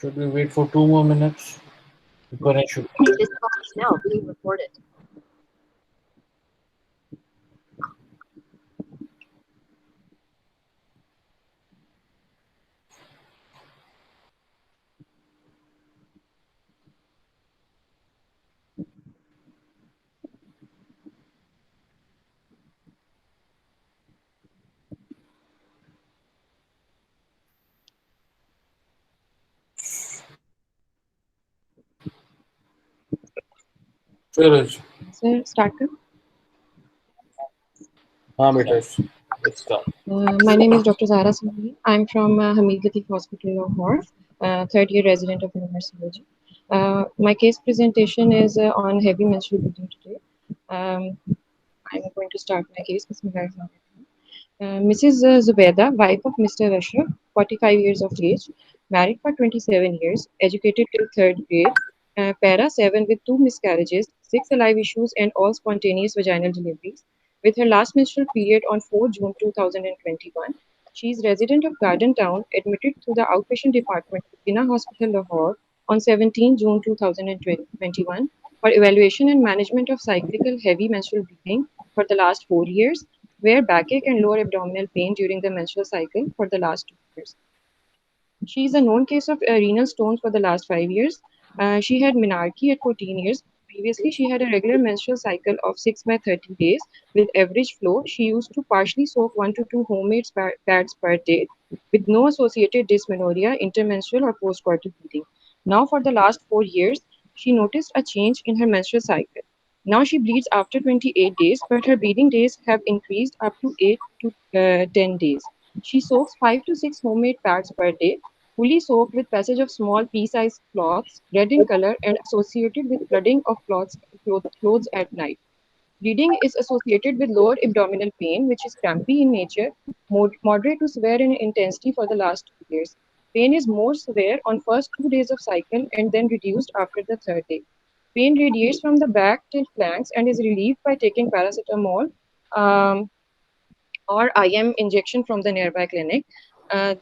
Should we wait for 2 more minutes? Because should. This call is now being recorded. Suraj. Sir, start. हाँ बेटा, let's start. My name is Dr. Zara Singhi. I'm from Hamid Latif Hospital, Lahore, third year resident of neurosurgery. My case presentation is on heavy menstrual bleeding today. I'm going to start my case. Mrs. Zubeda, wife of Mr. Ashraf, 45 years of age, married for 27 years, educated till third grade, para 7 with 2 miscarriages, 6 alive issues, and all spontaneous vaginal deliveries. With her last menstrual period on 4 June 2021, she is resident of Garden Town, admitted to the outpatient department of Jinnah Hospital, Lahore on 17 June 2021 for evaluation and management of cyclical heavy menstrual bleeding for the last 4 years, where backache and lower abdominal pain during the menstrual cycle for the last 2 years. She is a known case of renal stones for the last 5 years. She had menarche at 14 years. Previously, she had a regular menstrual cycle of 6 by 30 days with average flow. She used to partially soak 1 to 2 homemade pads per day with no associated dysmenorrhea, intermenstrual, or postcoital bleeding. Now, for the last 4 years, she noticed a change in her menstrual cycle. Now she bleeds after 28 days, but her bleeding days have increased up to 8 to 10 days. She soaks 5 to 6 homemade pads per day, fully soaked with passage of small pea-sized cloths, red in color and associated with flooding of clothes at night. Bleeding is associated with lower abdominal pain, which is crampy in nature, moderate to severe in intensity for the last 2 years. Pain is more severe on first 2 days of cycle and then reduced after the third day. Pain radiates from the back till flanks and is relieved by taking paracetamol um, or IM injection from the nearby clinic. Uh,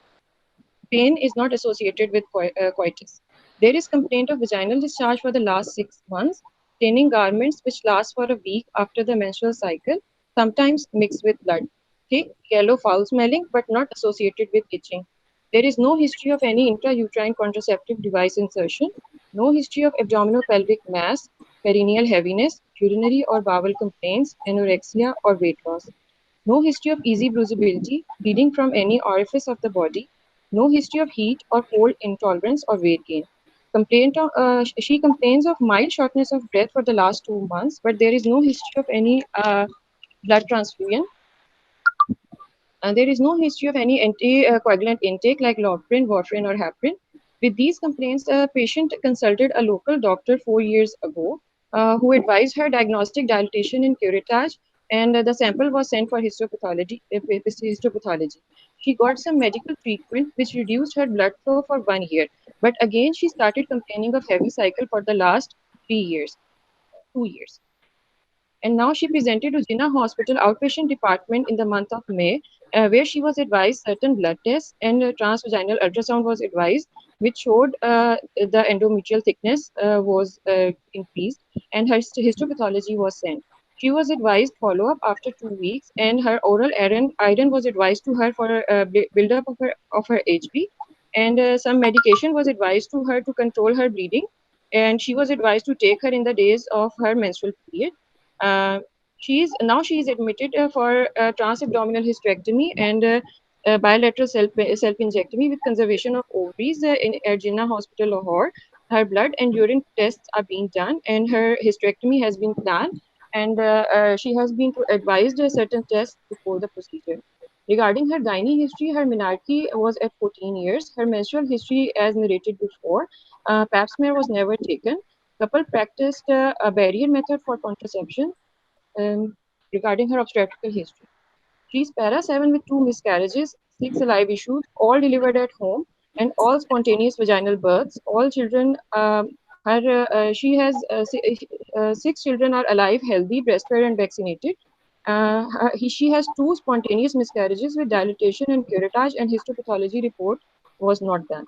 Pain is not associated with coitus. There is complaint of vaginal discharge for the last 6 months, staining garments which last for a week after the menstrual cycle, sometimes mixed with blood. Thick, yellow, foul smelling, but not associated with itching. There is no history of any intrauterine contraceptive device insertion, no history of abdominal pelvic mass, perineal heaviness, urinary or bowel complaints, anorexia, or weight loss. No history of easy bruisability, bleeding from any orifice of the body. No history of heat or cold intolerance or weight gain. She complains of mild shortness of breath for the last 2 months, but there is no history of any blood transfusion. There is no history of any anticoagulant intake like Loprin, Warfarin, or Heparin. With these complaints, the patient consulted a local doctor 4 years ago who advised her diagnostic dilatation in curettage, and the sample was sent for histopathology. She got some medical treatment which reduced her blood flow for 1 year, but again she started complaining of heavy cycle for the last 3 years, 2 years. And now she presented to Jinnah Hospital outpatient department in the month of May, where she was advised certain blood tests and transvaginal ultrasound was advised, which showed the endometrial thickness was increased, and her histopathology was sent. She was advised follow-up after 2 weeks, and her oral iron was advised to her for build-up of her HB, and some medication was advised to her to control her bleeding, and she was advised to take her in the days of her menstrual period. uh, she is admitted for transabdominal hysterectomy and bilateral self injectomy with conservation of ovaries in Jinnah Hospital, Lahore. Her blood and urine tests are being done, and her hysterectomy has been planned. And she has been advised certain tests before the procedure. Regarding her gynae history, her menarche was at 14 years. Her menstrual history, as narrated before, pap smear was never taken. Couple practiced a barrier method for contraception. Regarding her obstetrical history, she is para 7 with 2 miscarriages, 6 alive issues, all delivered at home, and all spontaneous vaginal births. All children, she has 6 children are alive, healthy, breastfed, and vaccinated. She has 2 spontaneous miscarriages with dilatation and curettage, and histopathology report was not done.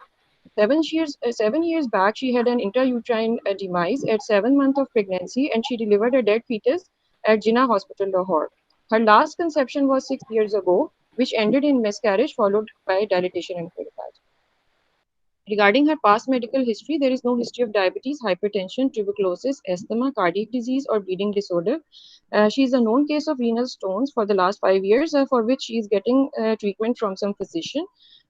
7 years back, she had an intrauterine demise at 7 months of pregnancy, and she delivered a dead fetus at Jinnah Hospital, Lahore. Her last conception was 6 years ago, which ended in miscarriage followed by dilatation and curettage. Regarding her past medical history, there is no history of diabetes, hypertension, tuberculosis, asthma, cardiac disease, or bleeding disorder. She is a known case of renal stones for the last 5 years, for which she is getting treatment from some physician.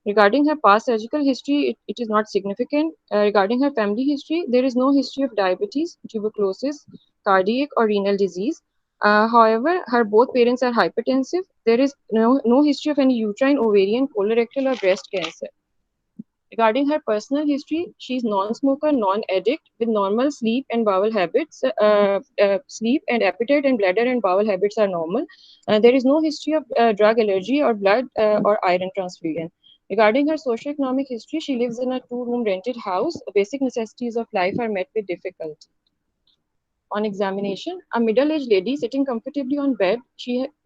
Regarding her past surgical history, it is not significant. Regarding her family history, there is no history of diabetes, tuberculosis, cardiac, or renal disease. However, her both parents are hypertensive. There is no history of any uterine, ovarian, colorectal, or breast cancer. Regarding her personal history, she is non-smoker, non-addict, with normal sleep and bowel habits. Sleep and appetite and bladder and bowel habits are normal. There is no history of drug allergy or blood or iron transfusion. Regarding her socioeconomic history, she lives in a two-room rented house. Basic necessities of life are met with difficulty. On examination, a middle-aged lady sitting comfortably on bed,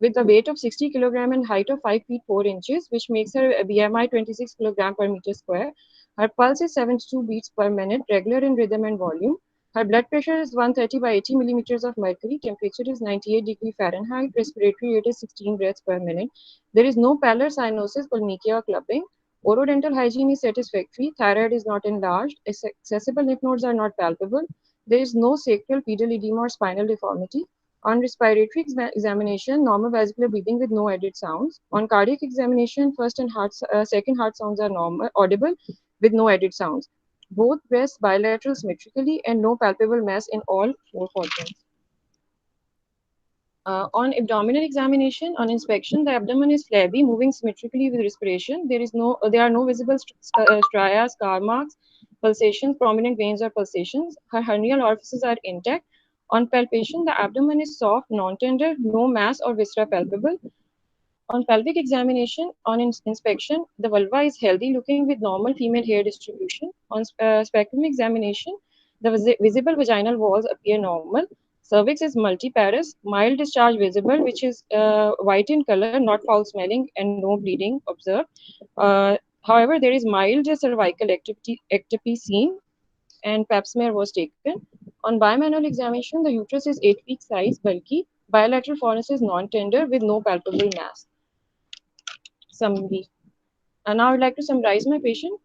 with a weight of 60 kg and height of 5 feet 4 inches, which makes her a BMI 26 kg per meter square. Her pulse is 72 beats per minute, regular in rhythm and volume. Her blood pressure is 130 by 80 millimeters of mercury. Temperature is 98 degree Fahrenheit. Respiratory rate is 16 breaths per minute. There is no pallor, cyanosis, pulmicia, or clubbing. Orodental hygiene is satisfactory. Thyroid is not enlarged. Accessible lymph nodes are not palpable. There is no sacral, pedal edema, or spinal deformity. On respiratory examination, normal vesicular breathing with no added sounds. On cardiac examination, second heart sounds are normal, audible with no added sounds. Both breasts bilateral symmetrically and no palpable mass in all four quadrants. On abdominal examination, on inspection, the abdomen is flabby, moving symmetrically with respiration. There are no visible stria, scar marks, pulsations, prominent veins, or pulsations. Her hernial orifices are intact. On palpation, the abdomen is soft, non-tender, no mass or viscera palpable. On pelvic examination, on inspection, the vulva is healthy looking with normal female hair distribution. On spectrum examination, the visible vaginal walls appear normal. Cervix is multiparous, mild discharge visible, which is white in color, not foul smelling, and no bleeding observed. However, there is mild cervical ectopy seen, and pap smear was taken. On bimanual examination, the uterus is 8 week size, bulky. Bilateral fornix is non-tender with no palpable mass. Summary. Now I'd like to summarize my patient.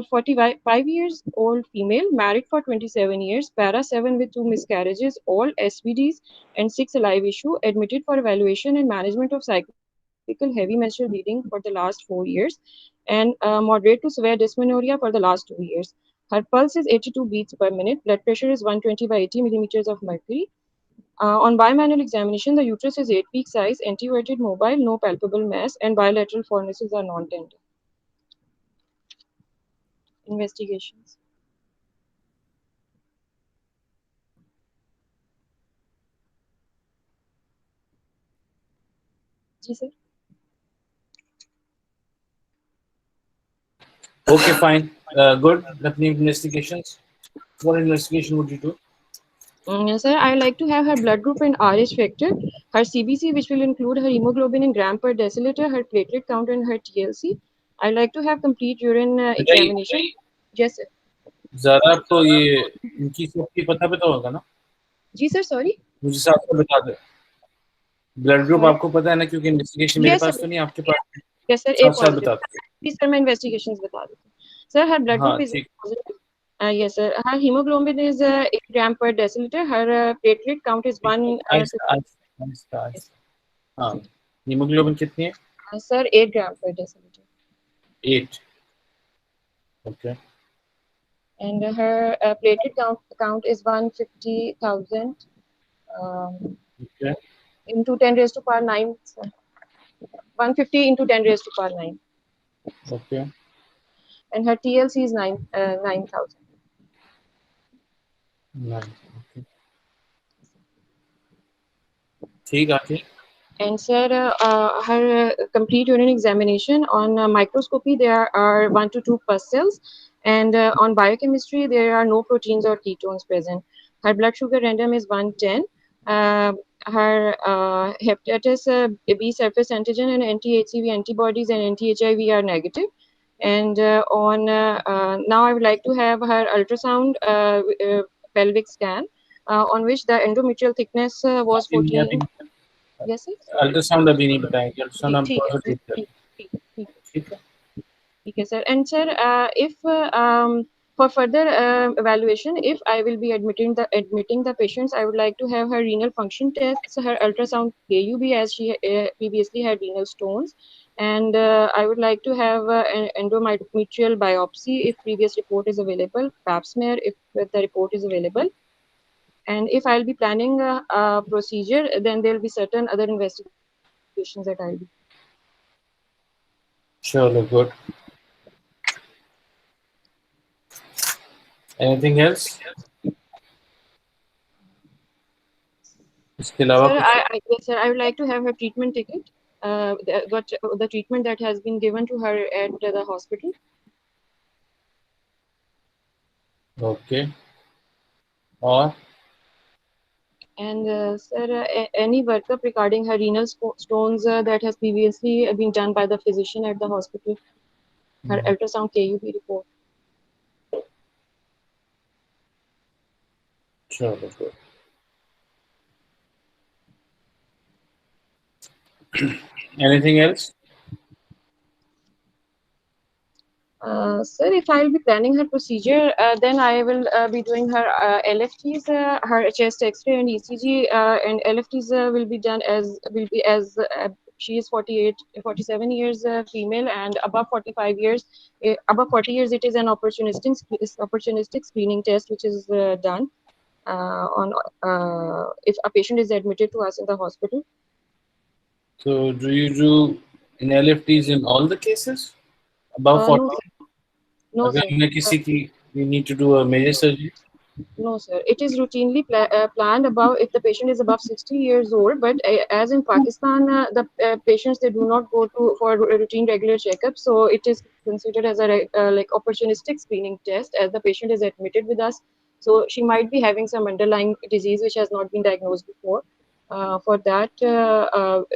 45 years old female, married for 27 years, para 7 with 2 miscarriages, all SVDs and 6 alive issue, admitted for evaluation and management of cyclical heavy menstrual bleeding for the last 4 years, and moderate to severe dysmenorrhea for the last 2 years. Her pulse is 82 beats per minute, blood pressure is 120 by 80 millimeters of mercury. On bimanual examination, the uterus is 8 week size, anteverted mobile, no palpable mass, and bilateral fornices are non-tender. Investigations. Ji sir. Okay, fine. Good. Nothing investigations. What investigation would you do? Sir, I like to have her blood group and Rh factor, her CBC, which will include her hemoglobin in gram per deciliter, her platelet count, and her TLC. I like to have complete urine examination. Yes, sir. जरा आपको ये इनकी सबकी पता होगा ना? जी sir, sorry. मुझे साफ से बता दो. ब्लड ग्रुप आपको पता है ना, क्योंकि इन्वेस्टिगेशन मेरे पास तो नहीं, आपके पास. Yes sir, A positive. Please sir, मैं इन्वेस्टिगेशंस बता देती हूँ. Sir, her blood group is positive. Yes, sir. Her hemoglobin is 8 gram per deciliter. Her platelet count is 1. Hemoglobin कितनी है? Sir, 8 gram per deciliter. 8. Okay. And her platelet count is 150,000. Okay. Into 10 raised to power 9. Sir. 150 into 10 raised to power 9. Okay. And her TLC is 9,000. 9. Okay. ठीक है. And sir, her complete urine examination, on microscopy there are 1 to 2 pus cells, and on biochemistry there are no proteins or ketones present. Her blood sugar random is 110. Her hepatitis B surface antigen and anti-HCV antibodies and anti-HIV are negative. And now I would like to have her ultrasound pelvic scan on which the endometrial thickness was 14. Yes, sir. Ultrasound अभी नहीं बताएंगे, ultrasound हम ठीक है process sir, करते हैं, ठीक ठीक है? ठीक है sir. And sir, if for further evaluation, if I will be admitting the patients, I would like to have her renal function tests, her ultrasound KUB, as she previously had renal stones, and I would like to have an endometrial biopsy if previous report is available, pap smear if the report is available. And if I'll be planning a procedure, then there will be certain other investigations that I'll be. चलो good. Anything else? इसके अलावा Sir, कुछ? yes, sir, I would like to have her treatment ticket. The treatment that has been given to her at the hospital. Okay. और And sir, any workup regarding her renal stones that has previously been done by the physician at the hospital. Her ultrasound KUB report. चलो good. Anything else? Sir, if I will be planning her procedure, then I will be doing her LFTs, her chest X-ray and ECG, and LFTs will be as she is 48, 47 years female, and above 45 years, above 40 years, it is an opportunistic screening test which is done on if a patient is admitted to us in the hospital. So do you do in LFTs in all the cases above No, 40? sir. No, अगर sir. हमने किसी की we need to do a major surgery? No, sir. It is routinely planned above if the patient is above 60 years old. But as in Pakistan, the patients they do not go to for routine regular checkup. So it is considered as a like opportunistic screening test as the patient is admitted with us. So she might be having some underlying disease which has not been diagnosed before. For that,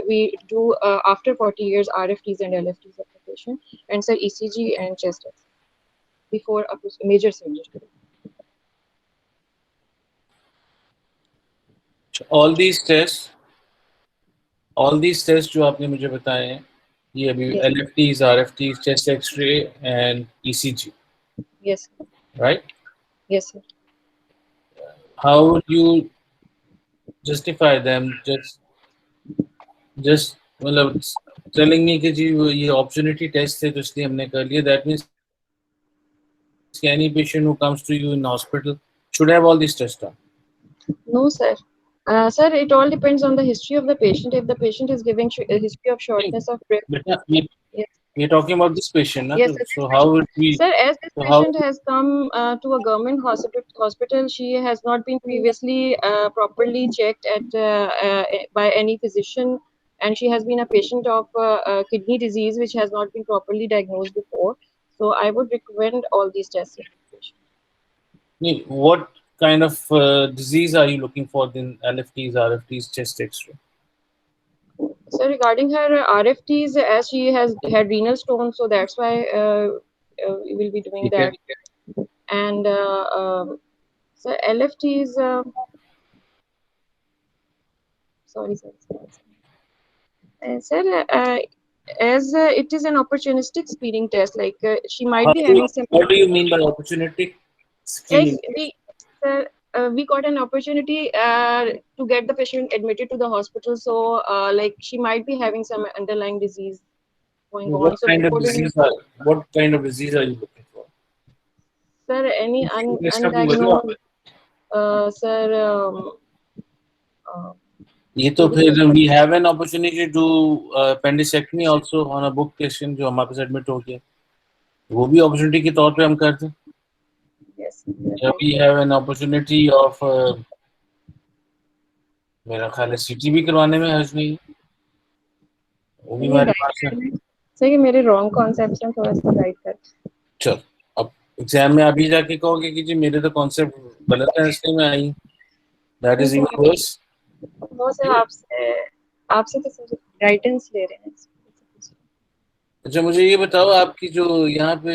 we do after 40 years RFTs and LFTs of the patient, and sir ECG and chest X before a major surgery. all these tests जो आपने मुझे बताए हैं, ये अभी Yes. LFTs, RFTs, chest X-ray and ECG, Yes. right? Yes, sir. How would you justify them? Just मतलब telling me कि जी वो ये opportunity test थे तो इसलिए हमने कर लिया. That means any patient who comes to you in hospital should have all these tests done. No, sir. Sir, it all depends on the history of the patient. If the patient is giving a history of shortness of breath, बेटा yes, we're talking about this patient, ना? yes, sir, this So how patient. would we? Sir, as this So how? patient has come to a government hospital, she has not been previously properly checked by any physician, and she has been a patient of kidney disease, which has not been properly diagnosed before. So I would recommend all these tests. What kind of disease are you looking for in LFTs, RFTs, chest X-ray? So regarding her RFTs, as she has had renal stones, so that's why we will be doing ठीक है. that. And so LFTs, sorry. Sir, as it is an opportunistic screening test, like she might be having some. What do you mean by opportunistic Like screening? we got an opportunity to get the patient admitted to the hospital, so like she might be having some underlying disease going on. What So kind of accordingly, disease are you looking for? sir, any Test का भी बोलो आप. undiagnosed, sir, uh, ये तो फिर we have an opportunity to do appendectomy also on a book patient जो हमारे पास admit हो गया. वो भी opportunity के तौर पे हम करते हैं. yes, Yeah, we have an opportunity of मेरा ख्याल है CT भी करवाने में हर्ज नहीं है. वो भी हमारे पास है. सर ये मेरे रॉन्ग कॉन्सेप्ट्स हैं, थोड़ा सा गाइड कर. चल अब एग्जाम में अभी जाके कहोगे कि जी मेरे तो कॉन्सेप्ट गलत है इसलिए मैं आई. That is even worse. वो सर आपसे तो सर गाइडेंस ले रहे हैं. अच्छा मुझे ये बताओ, आपकी जो यहाँ पे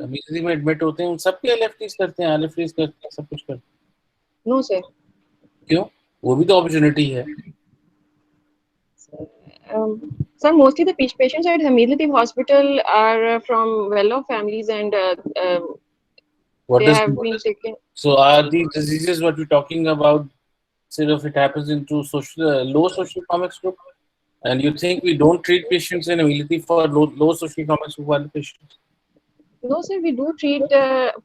इमरजेंसी में एडमिट होते हैं उन सब के एलएफटीज करते हैं, आरएफटीज करते हैं, सब कुछ करते No, sir. हैं? क्यों? वो भी तो अपॉर्चुनिटी है। Sir, mostly the patients at Hamid Latif Hospital are from well-off families, and What they does have been taken. so are these diseases what we're talking about? Say if it happens into social low socioeconomic group, and you think we don't treat patients in ability for low socioeconomic group patients? No, sir, we do treat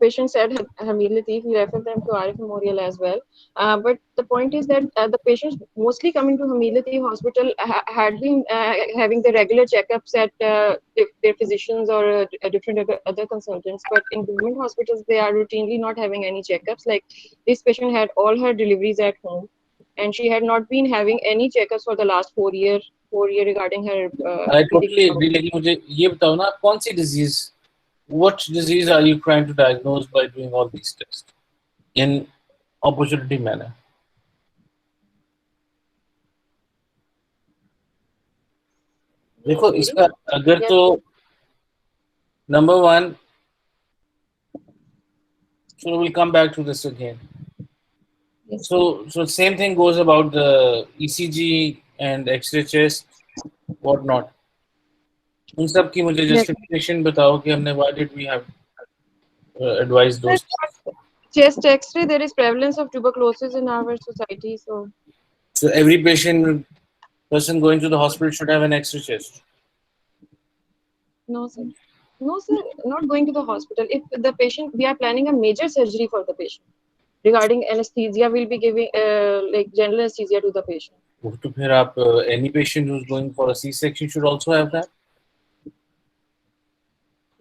patients at Hamid Latif. We refer them to RF Memorial as well. But the point is that the patients mostly coming to Hamid Latif Hospital had been having the regular checkups at their physicians or different other consultants. But in government hospitals, they are routinely not having any checkups. Like this patient had all her deliveries at home, and she had not been having any checkups for the last 4 years. 4 year regarding her I bleeding. totally agree. लेकिन मुझे ये बताओ ना, आप कौन सी disease, what disease are you trying to diagnose by doing all these tests in opportunity manner? देखो इसका अगर Yes, तो number one, so we'll come back to this again. yes. So same thing goes about the ECG and X-ray chest, what not. उन सब की मुझे Yes. justification बताओ कि हमने why did we have advised those. Chest X-ray, there is prevalence of tuberculosis in our society. So So every person going to the hospital should have an X-ray chest. no, sir. No, sir, not going to the hospital. If the patient, we are planning a major surgery for the patient. Regarding anesthesia, we'll be giving like general anesthesia to the patient. वो तो फिर आप any patient who's going for a C-section should also have that.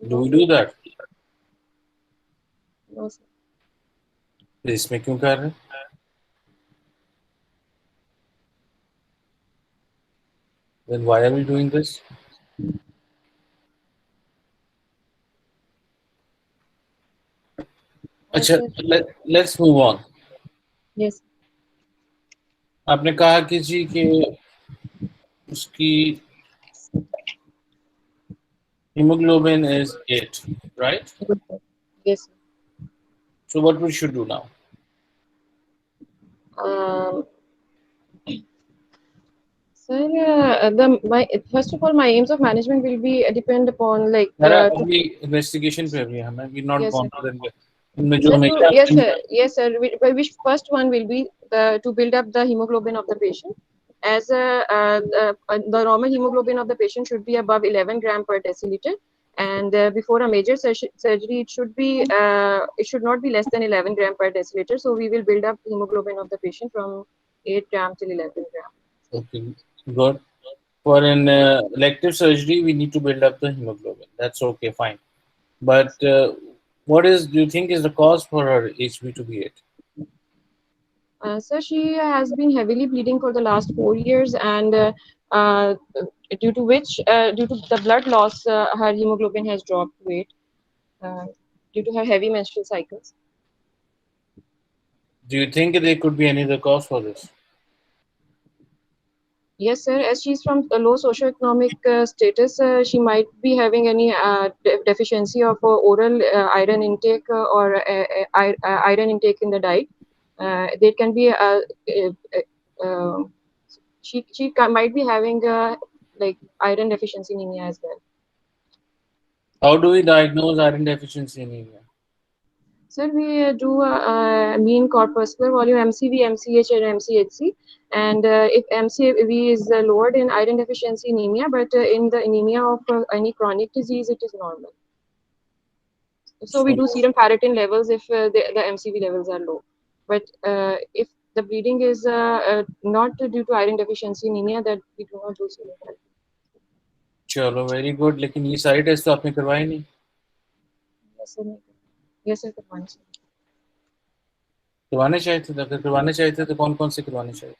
Do No, we sir. do that? No, sir. फिर इसमें क्यों कर रहे हैं? Then why are we doing this? अच्छा, let's move on. Yes. आपने कहा कि जी कि उसकी hemoglobin is 8, right? Yes. So what we should do now? Um, Sir, first of all, my aims of management will be depend upon like मेरा अभी investigation पे अभी हमें we not yes, gone sir. to them. इनमें जो Sir, हमेशा yes, sir. Yes, sir. Which first one will be to build up the hemoglobin of the patient. As the normal hemoglobin of the patient should be above 11 gram per deciliter, and before a major surgery, it should not be less than 11 gram per deciliter. So we will build up hemoglobin of the patient from 8 gram till 11 gram. Okay, good. For an elective surgery, we need to build up the hemoglobin. That's okay, fine. But do you think is the cause for her HB to be 8? So she has been heavily bleeding for the last 4 years, and due to the blood loss, her hemoglobin has dropped weight due to her heavy menstrual cycles. Do you think there could be any other cause for this? Yes, sir. As she's from a low socioeconomic status, she might be having any deficiency of oral iron intake iron intake in the diet. There can be might be having like iron deficiency anemia as well. How do we diagnose iron deficiency anemia? Sir, we do a mean corpuscular volume MCV, MCH, and MCHC. And if MCV is lowered in iron deficiency anemia, but in the anemia of any chronic disease, it is normal. So we do serum ferritin levels if the MCV levels are low. But if the bleeding is not due to iron deficiency anemia, that we do not do serum ferritin. चलो very good, लेकिन ये सारे test तो आपने करवाए नहीं. Yes, sir. Yes, sir. करवाने चाहिए थे. अगर करवाने चाहिए थे तो कौन कौन से करवाने चाहिए?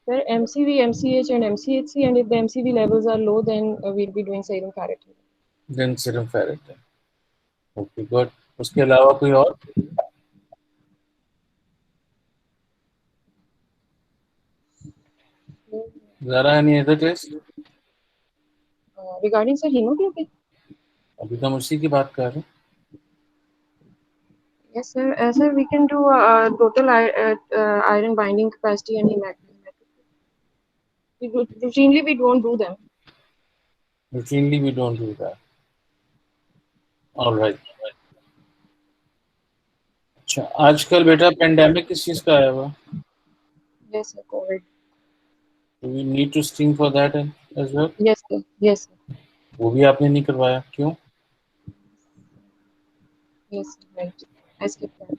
Sir, MCV, MCH, and MCHC, and if the MCV levels are low, then we'll be doing serum ferritin. Then serum ferritin. Okay, good. उसके अलावा कोई और? Zara, any other test? Regarding sir hemoglobin, अभी तो हम उसी की बात कर रहे हैं. yes sir. Sir, we can do total iron binding capacity and hematocrit. Routinely we don't do them. Routinely we don't do that. All right. अच्छा, आजकल बेटा पेंडेमिक किस चीज का आया हुआ? Yes sir, COVID. Do we need to sting for that as well? Yes sir. Yes sir. वो भी आपने नहीं करवाया, क्यों? Yes sir, right. I skipped that.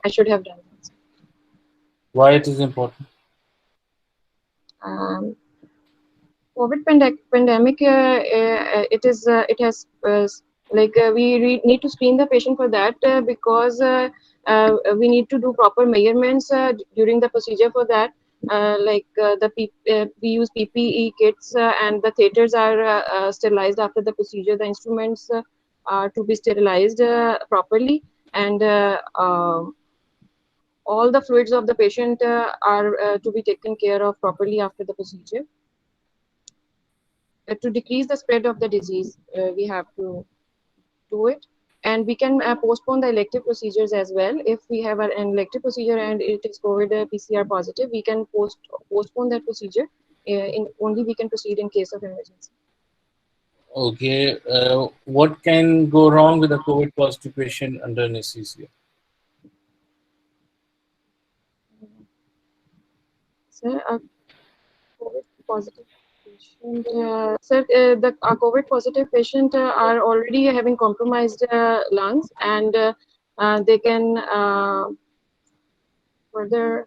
I should have done that. Why it is important? COVID pandemic, it has need to screen the patient for that because we need to do proper measurements during the procedure for that. We use PPE kits and the theaters are sterilized after the procedure. The instruments are to be sterilized properly, and all the fluids of the patient are to be taken care of properly after the procedure. To decrease the spread of the disease, we have to do it. And we can postpone the elective procedures as well. If we have an elective procedure and it is COVID PCR positive, we can postpone that procedure. Only we can proceed in case of emergency. Okay. What can go wrong with a COVID positive patient under anesthesia? Sir, a COVID positive patient, the COVID positive patient are already having compromised lungs, and they can further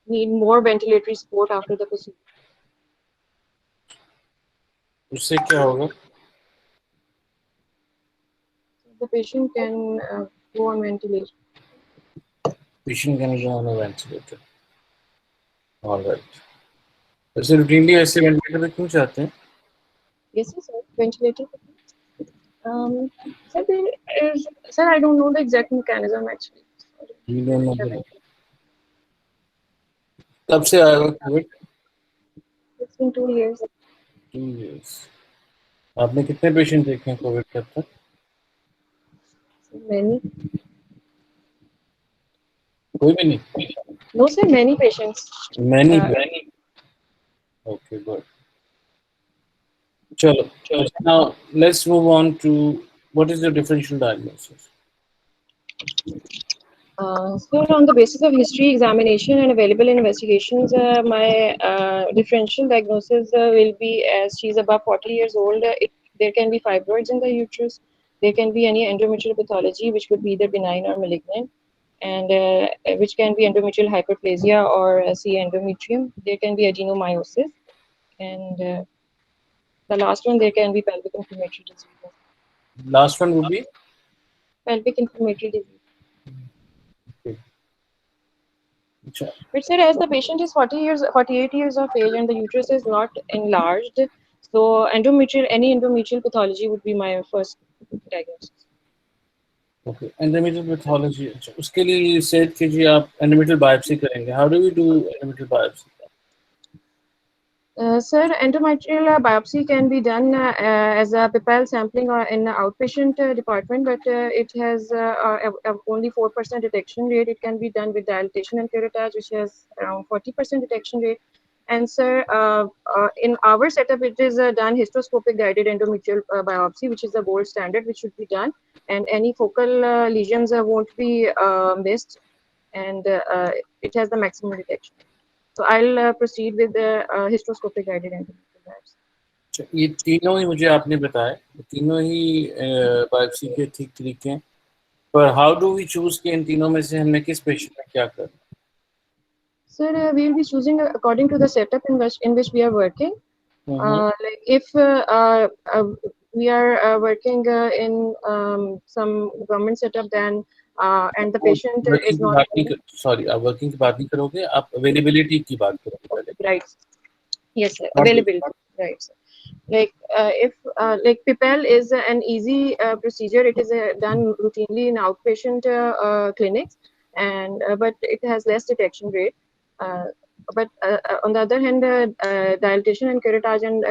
need more ventilatory support after the procedure. उससे क्या होगा? The patient can go on ventilator. Patient can go on a ventilator. All right. वैसे routinely ऐसे ventilator पे क्यों चाहते हैं? Yes, sir. Ventilator. Sir, I don't know the exact mechanism actually. You don't know the. कब से आया हुआ COVID? It's been 2 years. 2 years. आपने कितने पेशेंट देखे हैं कोविड के अब तक? Many. कोई भी नहीं? No, sir, many patients. Many. Okay, good. Chalo. Now let's move on to what is the differential diagnosis? So on the basis of history examination and available investigations, my differential diagnosis will be, as she's above 40 years old, there can be fibroids in the uterus, there can be any endometrial pathology which could be either benign or malignant, and which can be endometrial hyperplasia or C endometrium. There can be adenomyosis, and the last one, there can be pelvic inflammatory disease. Last one would be pelvic inflammatory disease. okay. But sir, as the patient is 48 years of age and the uterus is not enlarged, so any endometrial pathology would be my first diagnosis. Okay, endometrial pathology. उसके लिए set कीजिए आप endometrial biopsy करेंगे. How do we do endometrial biopsy? Sir, endometrial biopsy can be done as a PIPAL sampling or in the outpatient department, but it has only 4% detection rate. It can be done with dilatation and curettage, which has around 40% detection rate. And sir, in our setup, it is done hysteroscopic guided endometrial biopsy, which is the gold standard, which should be done. And any focal lesions won't be missed, and it has the maximum detection. So I'll proceed with the hysteroscopic guided endometrial biopsy. ये तीनों ही मुझे आपने बताया, तीनों ही biopsy के ठीक तरीके हैं, पर हाउ डू वी चूज कि इन तीनों में से हमने किस पेशेंट में क्या करना? Sir, we will be choosing according to the setup in which we are working. Like if we are working in some government setup, then and the patient is not. Sorry, आप working की बात नहीं करोगे, आप availability की बात करोगे पहले. Right. Yes, sir. Availability. Right, sir. Like if like PIPAL is an easy procedure. It is done routinely in outpatient clinics, and but it has less detection rate. but on the other hand, dilatation and curettage and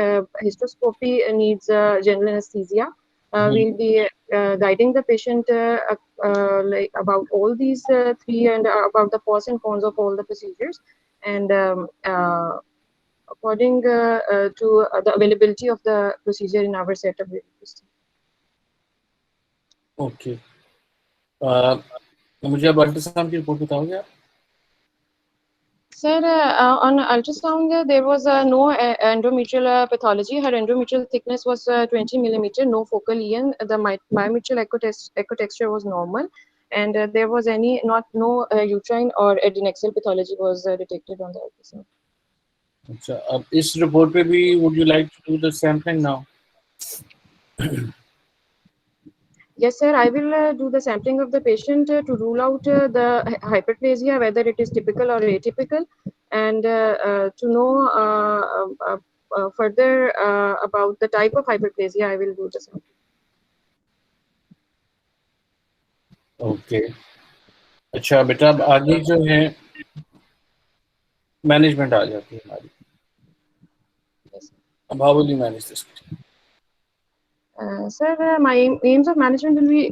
hysteroscopy needs general anesthesia. We'll be guiding the patient like about all these three and about the pros and cons of all the procedures, and according to the availability of the procedure in our setup. Okay. मुझे अब ultrasound की report बताओगे आप? Sir, on ultrasound, there was no endometrial pathology. Her endometrial thickness was 20 millimeter, no focal EN. The myometrial echo texture was normal, and there was no uterine or adnexal pathology was detected on the ultrasound. अच्छा, अब इस report पे भी would you like to do the sampling now? Yes, sir. I will do the sampling of the patient to rule out the hyperplasia, whether it is typical or atypical, and to know further about the type of hyperplasia. I will do the sampling. Okay. अच्छा बेटा, अब आगे जो है management आ जाती है हमारी. Yes, sir. अब how will you manage this? Sir, my aims of management will be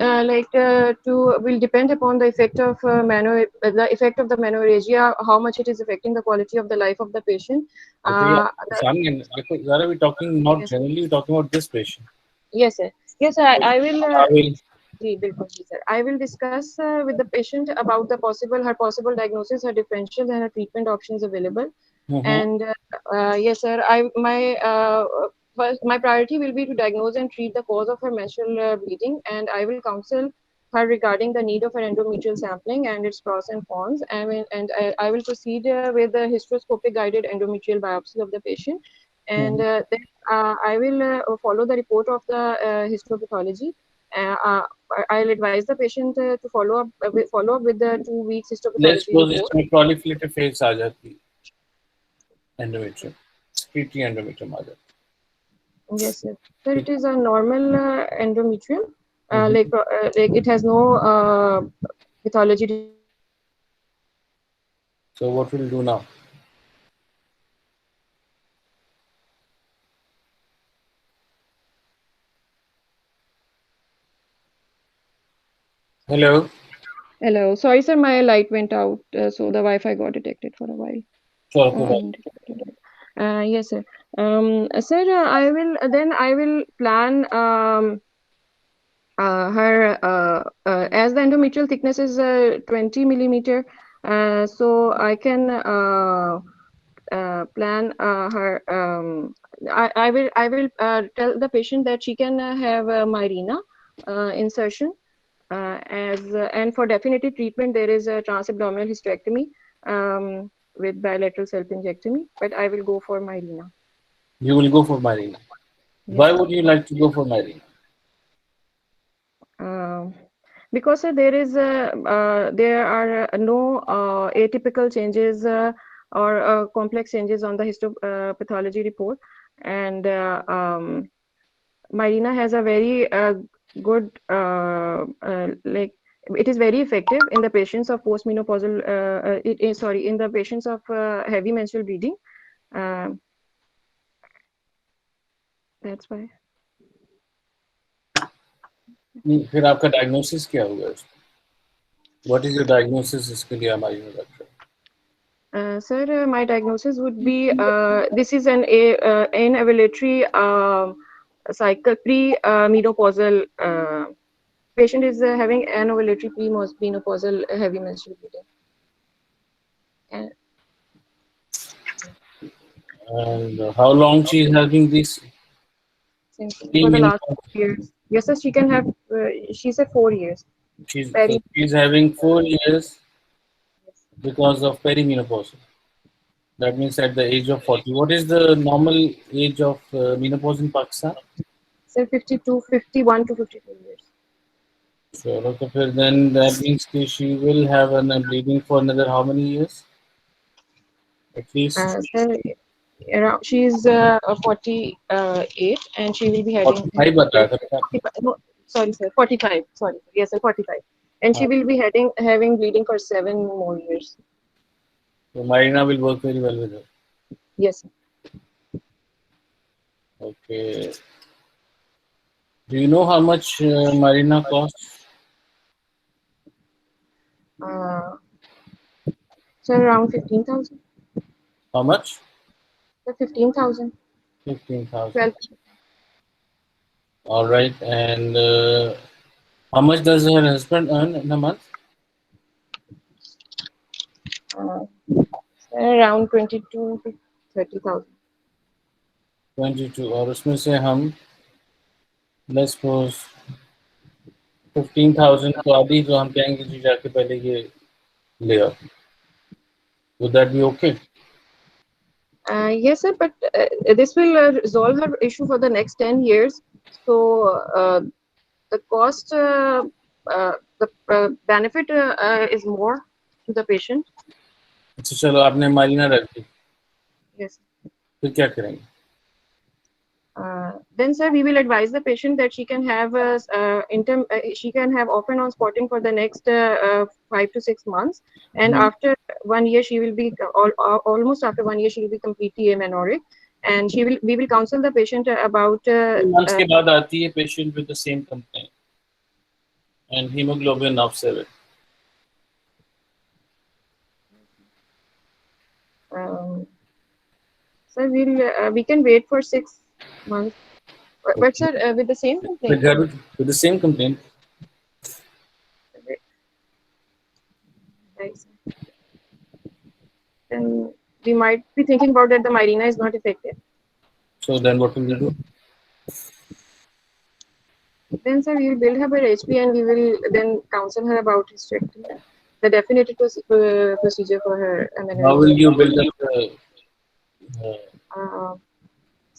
will depend upon the effect of the menorrhagia, how much it is affecting the quality of the life of the patient. Zara, we're talking not Yes. generally, we're talking about this patient. Yes, sir. Yes, sir. I will. I will. Sir. I will discuss with the patient about her possible diagnosis, her differentials, and her treatment options available. And yes, sir. My priority will be to diagnose and treat the cause of her menstrual bleeding, and I will counsel her regarding the need of her endometrial sampling and its pros and cons. I will proceed with the hysteroscopic guided endometrial biopsy of the patient, and then I will follow the report of the histopathology. I'll advise the patient to follow up with the 2 weeks Let's histopathology suppose report. इसमें proliferative phase आ जाती है, endometrium, secretory endometrium आ जाती है. Yes, sir. So it is a normal endometrium. Like it has no pathology. So what we'll do now? Hello. Hello. Sorry, sir. My light went out, so the Wi-Fi got detected for a while. Sure. Yes, sir. Sir, I will plan her as the endometrial thickness is 20 millimeter. So I can plan her. I will tell the patient that she can have Mirena insertion. And for definitive treatment, there is a transabdominal hysterectomy with bilateral self-injectomy, but I will go for Mirena. You will go for Mirena. Yes. Why would you like to go for Mirena? Because there are no atypical changes or complex changes on the histopathology report, and Mirena has a very good like it is very effective in the patients of postmenopausal in the patients of heavy menstrual bleeding. That's why. फिर आपका diagnosis क्या होगा? What is your diagnosis इसके लिए हमारी doctor? Sir, my diagnosis would be this is an anovulatory cycle pre-menopausal patient is having anovulatory pre-menopausal heavy menstrual bleeding. And how long she is having this? For the last 4 years. Yes, sir, she can have. She said 4 years. She's having 4 years because of perimenopause. That means at the age of 40. What is the normal age of menopause in Pakistan? Sir, 51 to 52 years. So okay, then that means she will have a bleeding for another how many years? At least. Sir, around she's 48 and she will be having. 45 no, sorry, sir, 45. Sorry, yes, sir, 45. And she will be having bleeding for 7 more years. So Marina will work very well with her. Yes. Okay. Do you know how much Marina costs? So around 15,000. How much? So 15,000. 15,000. 12. All right. And how much does her husband earn in a month? Uh, around 22 to 30,000. 22. और उसमें से हम let's suppose 15,000 तो आधी तो हम कहेंगे जी जाके पहले ये ले आओ. Would that be okay? Yes, sir, but this will resolve her issue for the next 10 years. So the cost, the benefit is more to the patient. अच्छा चलो आपने मारीना रख दी. Yes. फिर क्या करेंगे? Then, sir, we will advise the patient that she can have she can have off and on spotting for the next 5 to 6 months, and after 1 year she will be almost after 1 year she will be completely amenorrheic, and we will counsel the patient about. 2 months के बाद आती है patient with the same complaint and hemoglobin of 7. Sir, we can wait for 6 months, but sir, with the same complaint. With the same complaint. Right. Then we might be thinking about that the Mirena is not effective. So then what will we do? Then, sir, we will build her by HP and we will then counsel her about hysterectomy, the definitive procedure for her amenorrhea. How will you build up the?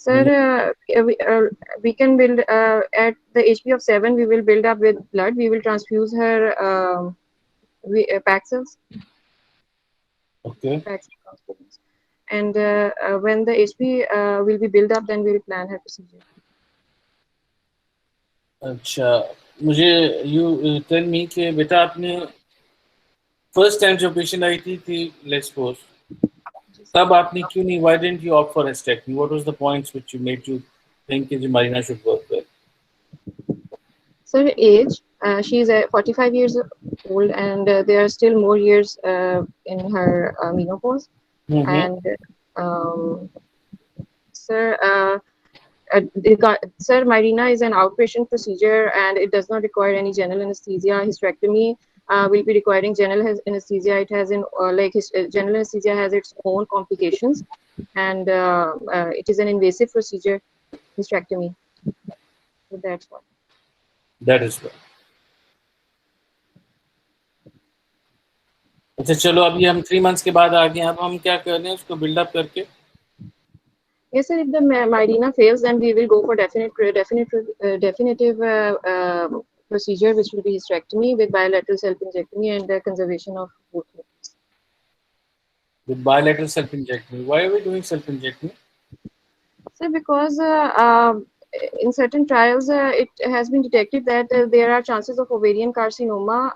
Sir, we can build at the HP of 7. We will build up with blood. We will transfuse her pack cells. Okay. Pack cell and when the HP will be built up, then we will plan her procedure. अच्छा मुझे you tell me कि बेटा आपने first time जो patient आई थी let's suppose तब आपने क्यों नहीं why didn't you opt for hysterectomy? What was the points which you made you think that Marina should work well? Sir, age. She is 45 years old, and there are still more years in her menopause. And sir, sir, Mirena is an outpatient procedure, and it does not require any general anesthesia. Hysterectomy will be requiring general anesthesia. It has general anesthesia has its own complications, and it is an invasive procedure, hysterectomy. So that's why. That is why. अच्छा चलो अभी हम 3 months के बाद आ गए. अब हम क्या कर रहे हैं उसको build up करके. Yes, sir. If the Mirena fails, then we will go for definitive procedure, which will be hysterectomy with bilateral self-injectomy and the conservation of both limbs. With bilateral self-injectomy. Why are we doing self-injectomy? Sir, because in certain trials, it has been detected that there are chances of ovarian carcinoma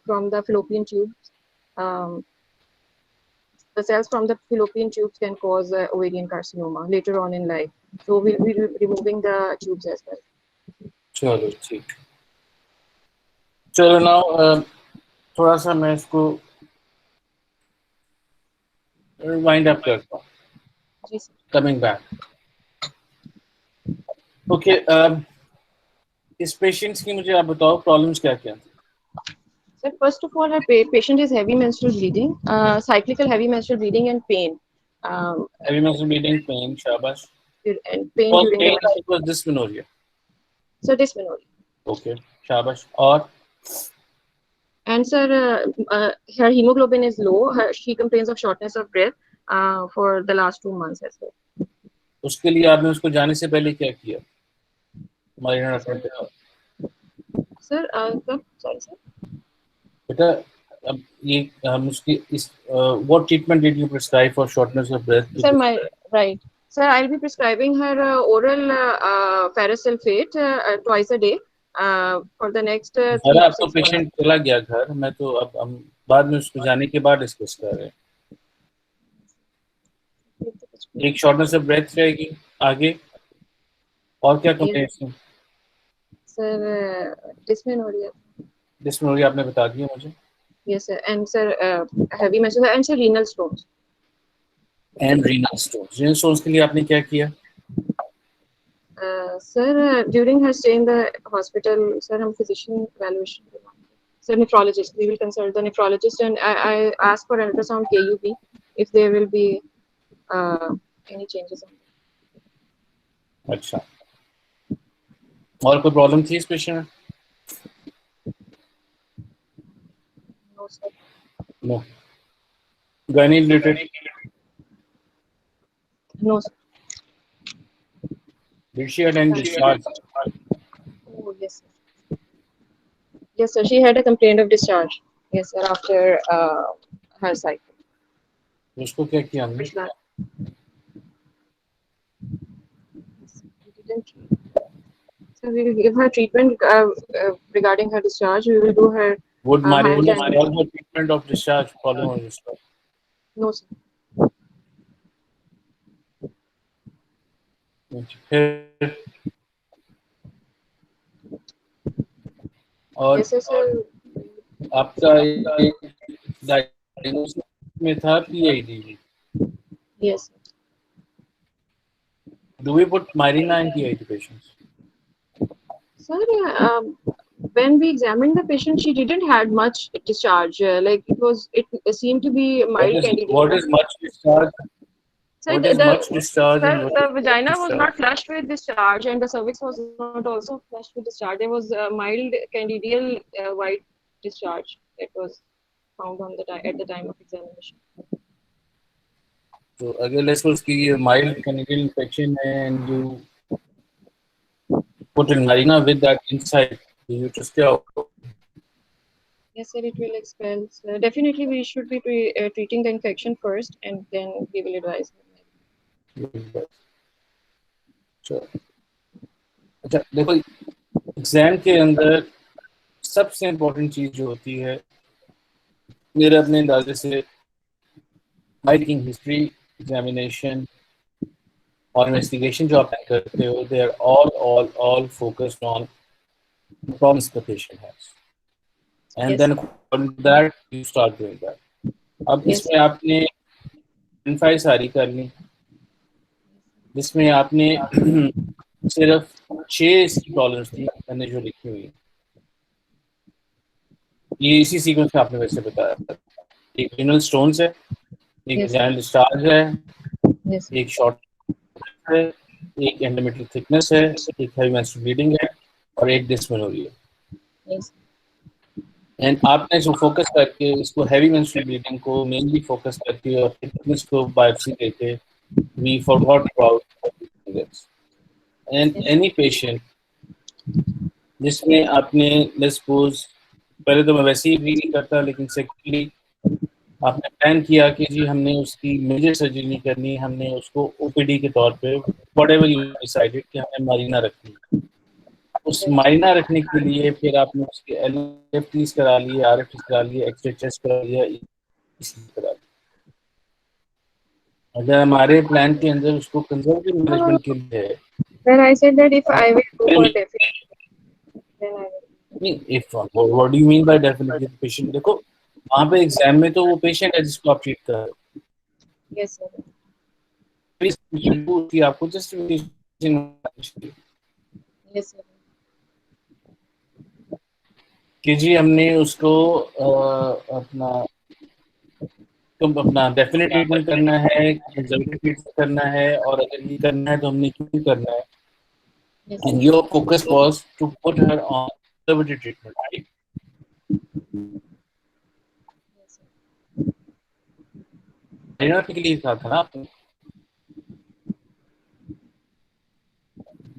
from the fallopian tubes. The cells from the fallopian tubes can cause ovarian carcinoma later on in life. So we'll be removing the tubes as well. चलो ठीक. चलो now थोड़ा सा मैं इसको wind up करता हूँ. Coming back. Okay. इस patients की मुझे आप बताओ problems क्या क्या? So first of all, our patient is heavy menstrual bleeding, cyclical heavy menstrual bleeding and pain. Heavy menstrual bleeding, pain, shabash. And pain during pain it was dysmenorrhea. So dysmenorrhea. Okay, shabash. Or? And sir, her hemoglobin is low. She complains of shortness of breath for the last 2 months as well. उसके लिए आपने उसको जाने से पहले क्या किया? Marina रखने पे. Sir, sorry sir. बेटा अब ये हम उसकी इस what treatment did you prescribe for shortness of breath? Sir, right. Sir, I'll be prescribing her oral ferrous sulfate twice a day for the next 3 to 6 patient चला गया घर. मैं तो अब हम बाद में उसको जाने के बाद डिस्कस कर रहे हैं. एक शॉर्टनेस ऑफ ब्रेथ रहेगी। आगे और क्या कंप्लेंट्स हैं? Sir dysmenorrhoea. डिस्मेनोरिया आपने बता दिया मुझे। Yes sir, and sir heavy menstrual and sir renal stones. And renal stones. Renal stones के लिए आपने क्या किया? Sir, during her stay in the hospital, sir, हम physician evaluation sir, nephrologist. We will consult the nephrologist, and I ask for ultrasound KUB if there will be any changes. अच्छा, और कोई problem थी इस पेशेंट में? No, sir. No. Gynae related? No, sir. Did she attend discharge? Oh, yes, sir. Yes, sir. She had a complaint of discharge. Yes, sir. After her cycle. उसको क्या किया हमने? We didn't. So we will give her treatment regarding her discharge. We will do her Would mild Marina and solve the treatment of discharge problem of discharge? no, sir. फिर और Yes, sir. Sir. आपका diagnosis में था PID? Yes. Do we put Marina in PID patients? Sir, when we examined the patient, she didn't had much discharge. Like it seemed to be mild What candidemia. is much discharge? Sir, What is much discharge and sir, what the is less vagina was discharge? not flushed with discharge, and the cervix was not also flushed with discharge. There was a mild candidial white discharge that was found on at the time of examination. So अगर let's suppose कि mild congenital infection है and you put in Marina with that inside, the uterus क्या होगा? Yes, sir, it will expel. So definitely, we should be treating the infection first, and then we will advise. अच्छा देखो, exam के अंदर सबसे important चीज जो होती है मेरे अपने अंदाजे से, राइटिंग हिस्ट्री, एग्जामिनेशन और इन्वेस्टिगेशन जो आप करते हो, they are all focused on problems the patient has, and then according to that you start doing that. अब इसमें आपने इनफाई सारी कर ली, जिसमें आपने सिर्फ 6 इसकी प्रॉब्लम्स थी मैंने जो लिखी हुई, ये इसी सीक्वेंस में आपने वैसे बताया. एक रीनल स्टोन्स है, एक वैजाइनल डिस्चार्ज है, एक शॉर्ट है, एक एंडोमेट्रियल थिकनेस है, एक हेवी मेंस्ट्रुअल ब्लीडिंग है और एक डिस्मेनोरिया. एंड आपने जो फोकस करके इसको हेवी मेंस्ट्रुअल ब्लीडिंग को मेनली फोकस करके और थिकनेस को बायोप्सी देके we forgot about this. And any patient जिसमें आपने लेट्स सपोज, पहले तो मैं वैसे ही नहीं करता, लेकिन सेकेंडली आपने प्लान किया कि जी हमने उसकी मेजर सर्जरी नहीं करनी, हमने उसको OPD के तौर पे व्हाटएवर यू डिसाइडेड कि हमने मारीना रखनी है. उस मारीना रखने के लिए फिर आपने उसके LFTs करा लिए, RFTs करा लिए, एक्सरे चेस्ट करा लिया, करा लिया. अगर हमारे प्लान के अंदर उसको कंजर्वेटिव मैनेजमेंट के लिए है, Then I said that if I will go for definitely, then I will. if what do you mean by definitely patient? देखो वहाँ पे एग्जाम में तो वो पेशेंट है जिसको आप ट्रीट कर रहे हो. Yes, sir. कि आपको जस्टिफिकेशन Yes, sir. कि जी हमने उसको अपना डेफिनेट ट्रीटमेंट करना है, कंजर्वेटिव ट्रीटमेंट करना है, और अगर ये करना है तो हमने क्यों करना है. And your focus was to put her on conservative treatment, right? के लिए कहा था ना आपने.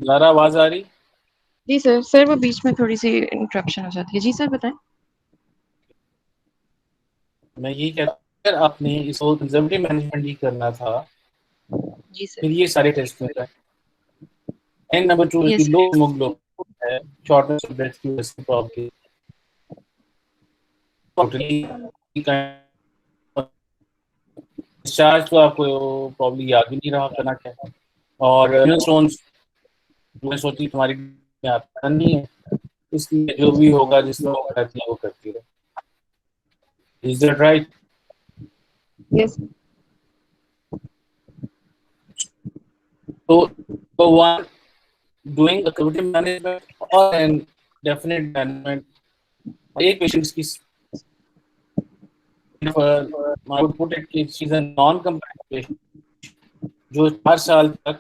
ज़ारा आवाज आ रही? जी सर. सर वो बीच में थोड़ी सी इंटरप्शन हो जाती है. जी सर बताएं. मैं यही कहता, अगर आपने इसको कंजर्वेटिव मैनेजमेंट ही करना था जी सर. फिर ये सारे टेस्ट में है. एंड नंबर 2 Yes, इसकी लो हीमोग्लोबिन है, शॉर्टनेस ऑफ ब्रेथ की वजह से प्रॉब्लम टोटली डिस्चार्ज तो आपको प्रॉब्ली याद भी नहीं रहा करना क्या है। और स्टोन्स मैं सोची तुम्हारी आता नहीं है, इसलिए जो भी होगा जिस तरह वो करती है वो करती रहे। Is that right? Yes. तो one doing activity management or an definite management एक पेशेंट्स की I would put it कि she's a non-compliant patient जो 4 साल तक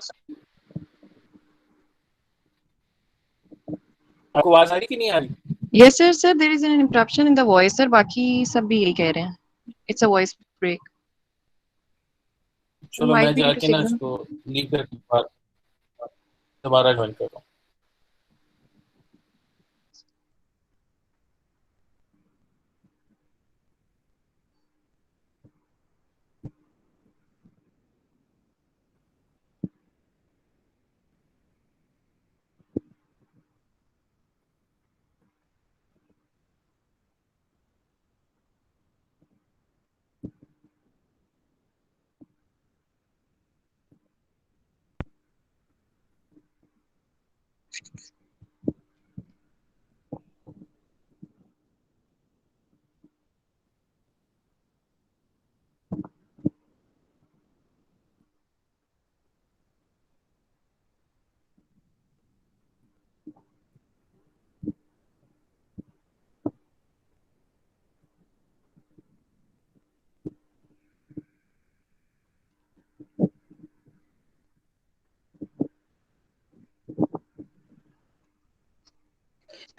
आपको आवाज आ रही कि नहीं आ रही? Yes, sir. Sir, there is an interruption in the voice, sir. बाकी सब भी यही कह रहे हैं. It's a voice break. चलो Might मैं be due to जाके ना signal. इसको लीव करके दोबारा ज्वाइन कर रहा हूँ।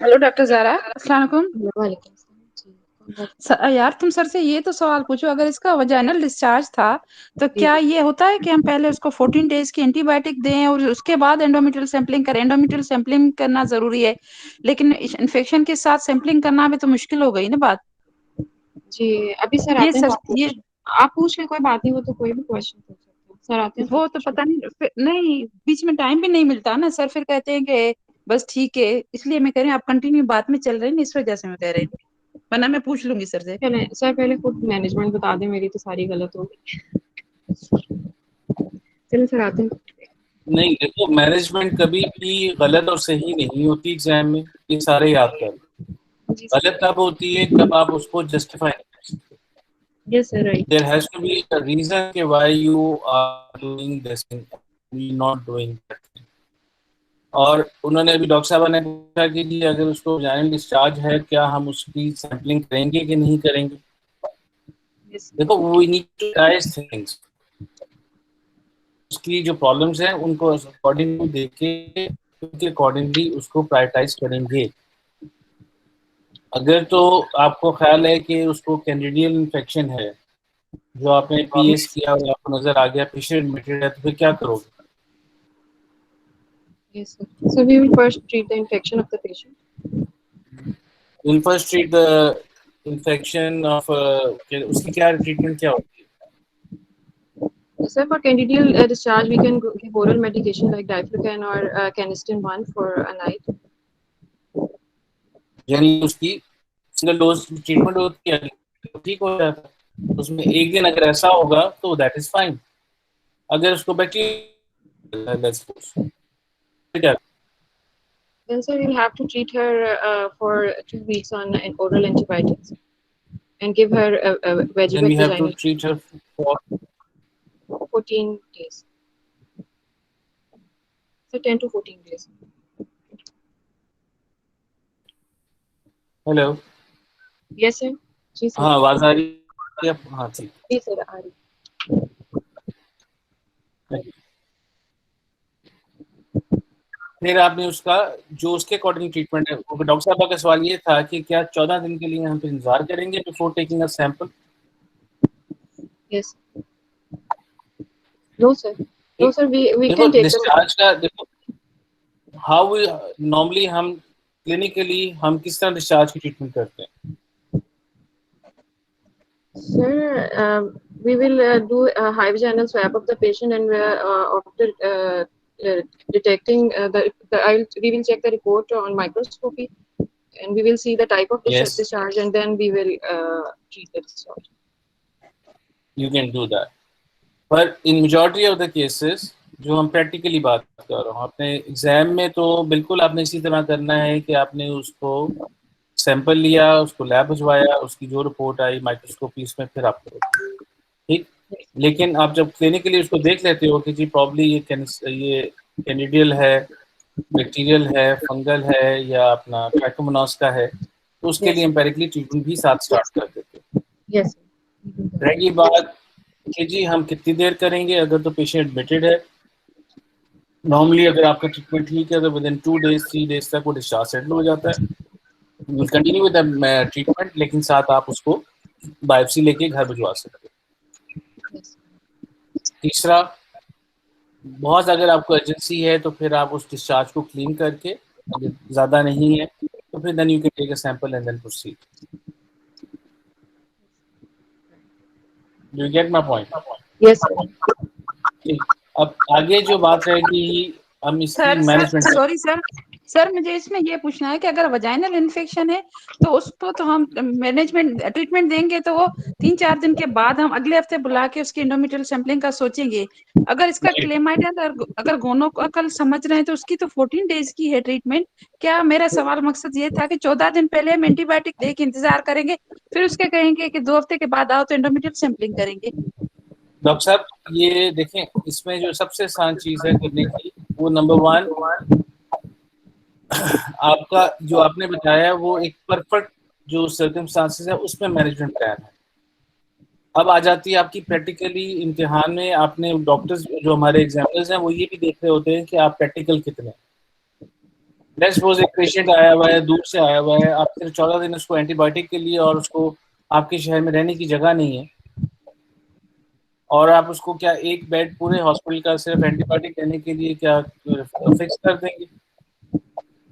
Hello doctor Zara. अस्सलाम वालेकुम। वालेकुम यार तुम सर से ये तो सवाल पूछो, अगर इसका वजाइनल डिस्चार्ज था तो जी क्या ये होता है कि हम पहले उसको 14 डेज की एंटीबायोटिक दें और उसके बाद एंडोमेट्रियल सैंपलिंग करें? एंडोमेट्रियल सैंपलिंग करना जरूरी है, लेकिन इन्फेक्शन के साथ सैंपलिंग करना भी तो मुश्किल हो गई ना बात। जी अभी सर ये आते हैं सर तो ये आप पूछ ले, कोई बात नहीं, वो तो कोई भी क्वेश्चन पूछ सकते हैं सर, आते हैं वो तो पता नहीं नहीं, बीच में टाइम भी नहीं मिलता ना सर, फिर कहते हैं कि बस ठीक है, इसलिए मैं कह रही हूँ आप कंटिन्यू बात में चल रहे हैं ना, इस वजह से मैं कह रही हूँ, वरना मैं पूछ लूंगी सर से। पहले सर पहले फूड मैनेजमेंट बता दें, मेरी तो सारी गलत हो गई। चलिए सर आते हैं। नहीं देखो, मैनेजमेंट कभी भी गलत और सही नहीं होती एग्जाम में, ये सारे याद कर। जी गलत तब होती है जब आप उसको जस्टिफाई कर सकते हो। Yes sir right. There has to be a reason कि why you are doing this thing, you not doing that thing. और उन्होंने अभी डॉक्टर साहब ने पूछा कि जी अगर उसको वजाइनल डिस्चार्ज है क्या हम उसकी सैंपलिंग करेंगे कि नहीं करेंगे। यस देखो we need to prioritize things, उसकी जो प्रॉब्लम्स हैं उनको अकॉर्डिंगली देखे, उनके अकॉर्डिंगली उसको प्रायोरिटाइज करेंगे। अगर तो आपको ख्याल है कि उसको कैंडिडियल इन्फेक्शन है जो आपने पीएस किया और आपको नजर आ गया पेशेंट एडमिटेड है, तो फिर क्या करोगे? yes sir. So we will first treat the infection of the patient. We'll first treat the infection of उसकी क्या ट्रीटमेंट क्या होती है? Sir, for candidal discharge, we can give oral medication like diflucan or canesten 1 for a night. यानी उसकी single dose treatment होती है, ठीक हो जाता है। उसमें एक दिन अगर ऐसा होगा तो दैट इज फाइन। अगर उसको बैक्टीरिया क्या Then, sir, we'll have to treat her for 2 weeks on an oral antibiotics and give her a then we have to vaginal treat her for 14 days. So 10 to 14 days. Hello Yes, sir. जी sir. हाँ आवाज आ रही है? हाँ ठीक जी sir आ रही. है। फिर आपने उसका जो उसके अकॉर्डिंग ट्रीटमेंट है, डॉक्टर साहब का सवाल ये था कि क्या 14 दिन के लिए हम इंतजार करेंगे before taking a sample? Yes. No, sir. No, sir. We देखो can take them. डिस्चार्ज का देखो हाउ नॉर्मली हम क्लिनिकली हम किस तरह डिस्चार्ज की ट्रीटमेंट करते हैं? Sir, we will do a high vaginal swab of the patient, and after detecting we will check the report on microscopy, and we will see the type of Yes, discharge, and then we will treat the discharge. you can do that. पर इन majority of the cases जो हम practically बात कर रहा हूँ, अपने exam में तो बिल्कुल आपने इसी तरह करना है कि आपने उसको सैंपल लिया, उसको लैब भिजवाया, उसकी जो रिपोर्ट आई माइक्रोस्कोपी इसमें फिर आप करो, ठीक। लेकिन आप जब क्लिनिकली उसको देख लेते हो कि जी प्रॉब्ली ये कैनिडियल है, बैक्टीरियल है, फंगल है या अपना ट्राइकोमोनास का है, तो उसके लिए एम्पेरिकली ट्रीटमेंट भी साथ स्टार्ट कर देते हैं। Yes. रहेगी बात कि जी हम कितनी देर करेंगे, अगर तो पेशेंट एडमिटेड है, नॉर्मली अगर आपका ट्रीटमेंट ठीक है तो विद इन 2 डेज 3 डेज तक वो डिस्चार्ज सेटल हो जाता है। Will continue with the treatment, लेकिन साथ आप उसको बायोप्सी लेके घर भिजवा सकते हो। Yes. तीसरा, बहुत अगर आपको अर्जेंसी है तो फिर आप उस डिस्चार्ज को क्लीन करके, अगर ज़्यादा नहीं है तो फिर then you can take a sample and then proceed. Do you get my point? Yes, sir. ठीक, अब आगे जो बात रहेगी हम इसकी सर मैनेजमेंट। सॉरी सर मुझे इसमें ये पूछना है कि अगर वजाइनल इन्फेक्शन है तो उसको तो हम मैनेजमेंट ट्रीटमेंट देंगे, तो वो 3-4 दिन के बाद हम अगले हफ्ते बुला के उसकी एंडोमेट्रियल सैंपलिंग का सोचेंगे। अगर इसका क्लेमाइडल अगर गोनोकॉकल समझ रहे हैं तो उसकी तो 14 डेज की है ट्रीटमेंट। क्या मेरा सवाल मकसद ये था कि 14 दिन पहले हम एंटीबायोटिक दे के इंतजार करेंगे, फिर उसके कहेंगे कि 2 हफ्ते के बाद आओ तो एंडोमेट्रियल सैंपलिंग करेंगे। डॉक्टर साहब ये देखें, इसमें जो सबसे आसान चीज़ है करने की, वो नंबर 1 आपका जो आपने बताया वो एक परफेक्ट जो सर्कमस्टांसेस है उसमें मैनेजमेंट प्लान है। अब आ जाती है आपकी प्रैक्टिकली इम्तिहान में, आपने डॉक्टर्स जो हमारे एग्जामिनर्स हैं वो ये भी देख रहे होते हैं कि आप प्रैक्टिकल कितने। लेट्स सपोज एक पेशेंट आया हुआ है, दूर से आया हुआ है, आप सिर्फ 14 दिन उसको एंटीबायोटिक के लिए, और उसको आपके शहर में रहने की जगह नहीं है, और आप उसको क्या एक बेड पूरे हॉस्पिटल का सिर्फ एंटीबायोटिक देने के लिए क्या फिक्स कर देंगे?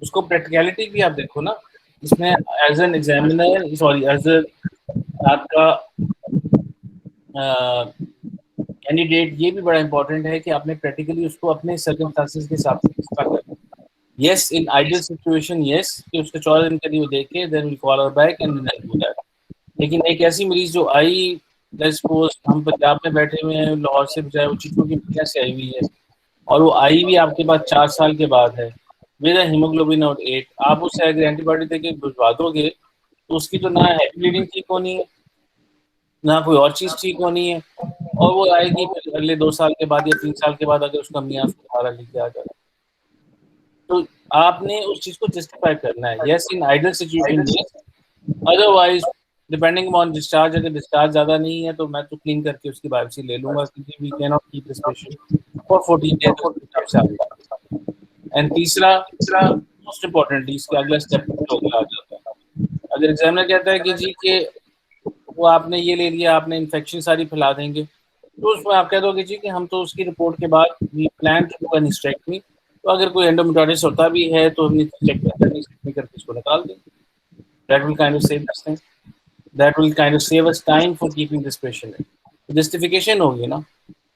उसको प्रैक्टिकलिटी भी आप देखो ना, इसमें as an examiner, sorry as आपका कैंडिडेट, ये भी बड़ा इंपॉर्टेंट है कि आपने प्रैक्टिकली उसको अपने सर्कमस्टांसेस के हिसाब से किस तरह करना। Yes, in ideal situation yes, कि उसके 14 दिन के लिए वो देखे, then we call her back and then do that. लेकिन एक ऐसी मरीज जो आई, लेट्स सपोज हम पंजाब में बैठे हुए हैं, लाहौर से बजाय वो चिटू की मिट्टियाँ से आई हुई है, और वो आई भी आपके पास 4 साल के बाद है विद हीमोग्लोबिन और 8, आप उसे अगर एंटीबायोटिक देके भिजवा दोगे तो उसकी तो ना हेवी ब्लीडिंग ठीक होनी है, ना कोई और चीज़ ठीक होनी है, और वो आएगी फिर अगले 2 साल के बाद या 3 साल के बाद अगर उसका मियाँ उसको दोबारा लेके आ जाए। तो आपने उस चीज़ को जस्टिफाई करना है। Yes, in ideal situation yes, otherwise depending on discharge, अगर डिस्चार्ज ज़्यादा नहीं है तो मैं तो क्लीन करके उसकी बायोप्सी ले लूँगा, क्योंकि we can not keep this patient for 14 days. And तीसरा, मोस्ट इम्पोर्टेंटली इसका अगला स्टेप अगला आ जाता है, अगर एग्जामिनर कहता है कि जी के वो आपने ये ले लिया, आपने इन्फेक्शन सारी फैला देंगे, तो उसमें आप कह दोगे जी कि हम तो उसकी रिपोर्ट के बाद we plan to do an hysterectomy, तो अगर कोई एंडोमेट्रियोसिस होता भी है तो हम हिस्टेक्टमी करके उसको निकाल देंगे। That will kind of save this thing, that will kind of save us time for keeping this patient. Justification होगी ना।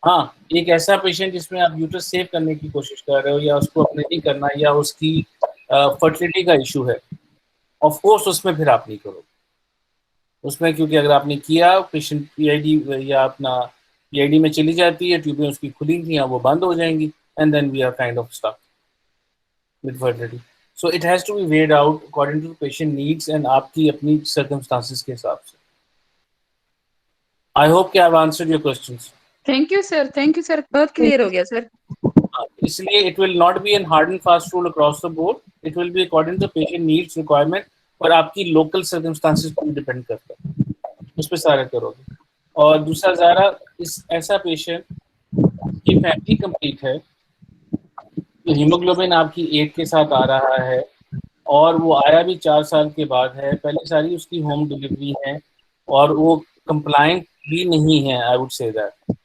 हाँ, एक ऐसा पेशेंट जिसमें आप यूट्रस सेव करने की कोशिश कर रहे हो, या उसको अपने नहीं करना, या उसकी फर्टिलिटी का इशू है, ऑफ कोर्स उसमें फिर आप नहीं करोगे उसमें, क्योंकि अगर आपने किया, पेशेंट पीआईडी या अपना पीआईडी में चली जाती है, ट्यूबें उसकी खुली थी वो बंद हो जाएंगी, and then we are kind of stuck with fertility. So it has to be weighed out according to patient needs and आपकी अपनी सर्कमस्टांसेस के हिसाब से। आई होप कि I have answered your questions. Thank you sir, बहुत clear हो गया सर। इसलिए it will not be an hard and fast rule across the board, it will be according to patient needs requirement, और आपकी local circumstances पर depend करता है, उस पर सारा करोगे। और दूसरा ज़रा, इस ऐसा पेशेंट की फैमिली कंप्लीट है, तो हीमोग्लोबिन आपकी 8 के साथ आ रहा है, और वो आया भी 4 साल के बाद है, पहले सारी उसकी होम डिलीवरी है, और वो कंप्लाइंट भी नहीं है, I would say that.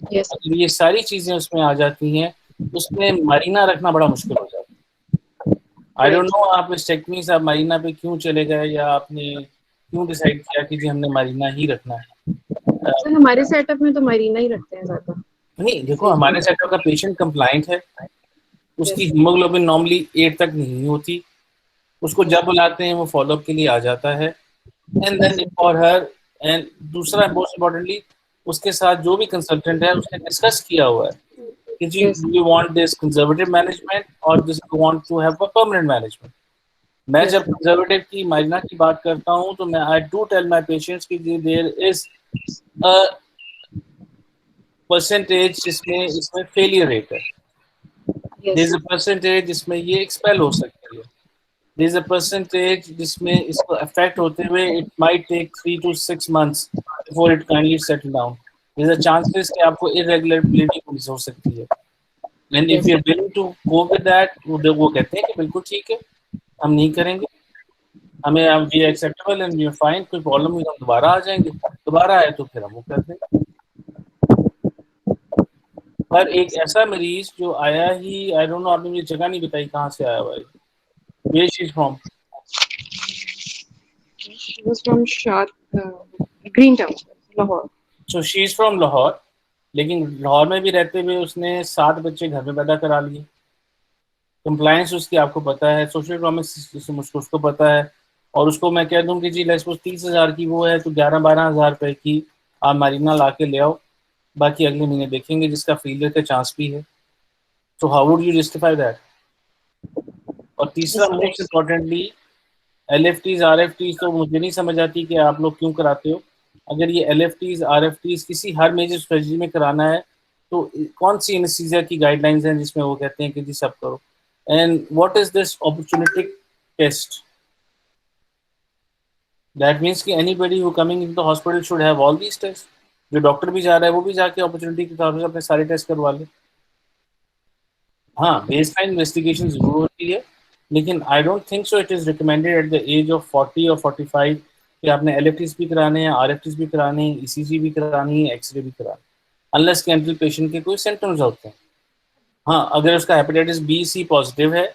Yes. अगर ये सारी चीज़ें उसमें आ जाती हैं, उसमें मारीना रखना बड़ा मुश्किल हो जाता है। आई डोंट नो आप हिस्टेक्टमी से आप मारीना पे क्यों चले गए, या आपने क्यों डिसाइड किया कि जी हमने मारीना ही रखना है? सर हमारे सेटअप में तो मरीना ही रखते हैं ज़्यादा। नहीं, देखो हमारे सेटअप का पेशेंट कंप्लाइंट है, उसकी हीमोग्लोबिन नॉर्मली 8 तक नहीं होती, उसको जब बुलाते हैं वो फॉलोअप के लिए आ जाता है, and then for her, and दूसरा मोस्ट इम्पोर्टेंटली उसके साथ जो भी कंसल्टेंट है उसने डिस्कस किया हुआ है कि जी Yes. You want this conservative management और this you want to have a permanent management. मैं Yes. जब कंजर्वेटिव की माइग्रेना की बात करता हूँ तो मैं I do tell my patients कि देयर इज अ परसेंटेज जिसमें इसमें फेलियर रेट है, there Yes. Is a percentage जिसमें ये एक्सपेल हो सकती है, देयर इज अ परसेंटेज जिसमें इसको अफेक्ट होते हुए it might take 3 to 6 months before it kindly settle down. There is a chances कि आपको इरेगुलर ब्लीडिंग हो सकती है, and if Yes. You are willing to go with that वो कहते हैं कि बिल्कुल ठीक है, हम नहीं करेंगे, हमें हम we acceptable and we fine, कोई प्रॉब्लम नहीं, हम दोबारा आ जाएंगे, दोबारा आए तो फिर हम वो कर देंगे। पर एक ऐसा मरीज जो आया ही, आई डोंट नो, आपने मुझे जगह नहीं बताई कहाँ से आया हुआ है, where she is from? She was from Greentown, Lahore. So she is from Lahore, लेकिन लाहौर में भी रहते हुए उसने 7 बच्चे घर में पैदा करा लिए। कंप्लायंस उसकी आपको पता है, सोशल इकोनॉमिक्स मुझको उसको पता है, और उसको मैं कह दूं कि जी लेट्स सपोज 30,000 की वो है तो 11-12 हज़ार रुपए की आप मारीना ला के ले आओ, बाकी अगले महीने देखेंगे, जिसका फेलियर का चांस भी है। So how would you justify that? और तीसरा मोस्ट इम्पोर्टेंटली LFTs RFTs तो मुझे नहीं समझ आती कि आप लोग क्यों कराते हो। अगर ये LFTs RFTs किसी हर मेजर सर्जरी में कराना है तो कौन सी एनेस्थीसिया की गाइडलाइंस हैं जिसमें वो कहते हैं कि जी सब करो, and what is this opportunistic test? That means कि anybody who coming in the hospital should have all these test. जो डॉक्टर भी जा रहा है वो भी जाके अपॉर्चुनिटी के तौर पर अपने सारे टेस्ट करवा ले। हाँ, बेसलाइन इन्वेस्टिगेशन जरूर होती है, लेकिन I don't think so it is recommended at the age of 40 और 45 कि आपने LFTs भी कराने हैं, RFTs भी कराने हैं, ECG भी करानी है, एक्सरे भी कराना, अनलेस कैंटल पेशेंट के कोई सिम्टम्स होते हैं। हाँ, अगर उसका हेपेटाइटिस B C पॉजिटिव है,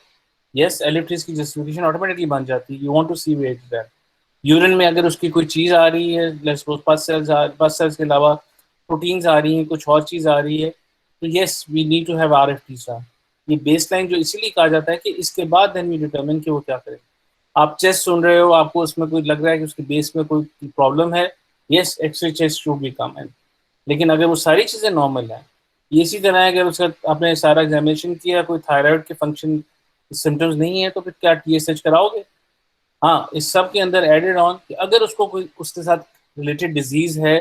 यस LFTs की जस्टिफिकेशन ऑटोमेटिकली बन जाती है, you want to see where it that. Urine में अगर उसकी कोई चीज़ आ रही है, लेट्स सपोज पस सेल्स के अलावा प्रोटीन्स आ रही हैं, कुछ और चीज़ आ रही है, तो yes we need to have RFTs। ये बेसलाइन जो इसीलिए कहा जाता है कि इसके बाद देन वी डिटरमिन कि वो क्या करें। आप चेस्ट सुन रहे हो, आपको उसमें कोई लग रहा है कि उसके बेस में कोई प्रॉब्लम है, yes X-ray chest should be come in, लेकिन अगर वो सारी चीज़ें नॉर्मल हैं, इसी तरह अगर उसका आपने सारा एग्जामिनेशन किया, कोई थायराइड के फंक्शन सिम्टम्स नहीं है, तो फिर क्या TSH कराओगे? हाँ, इस सब के अंदर एडेड ऑन कि अगर उसको कोई उसके साथ रिलेटेड डिजीज है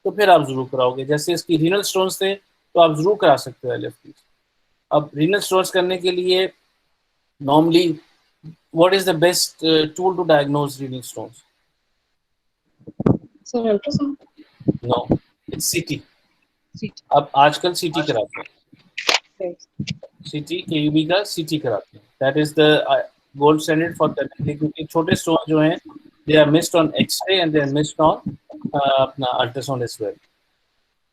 तो फिर आप जरूर कराओगे। जैसे इसकी रीनल स्टोन्स थे तो आप जरूर करा सकते हो LFTs। अब रीनल स्टोन्स करने के लिए normally what is the best tool to diagnose renal stones? Sir, ultrasound. No, it's CT। CT. अब आजकल CT कराते हैं, Yes. CT KUB का CT कराते हैं, that is the gold standard for that, क्योंकि छोटे स्टोन जो हैं they are missed on x-ray and they are missed on अपना अल्ट्रासाउंड एज वेल,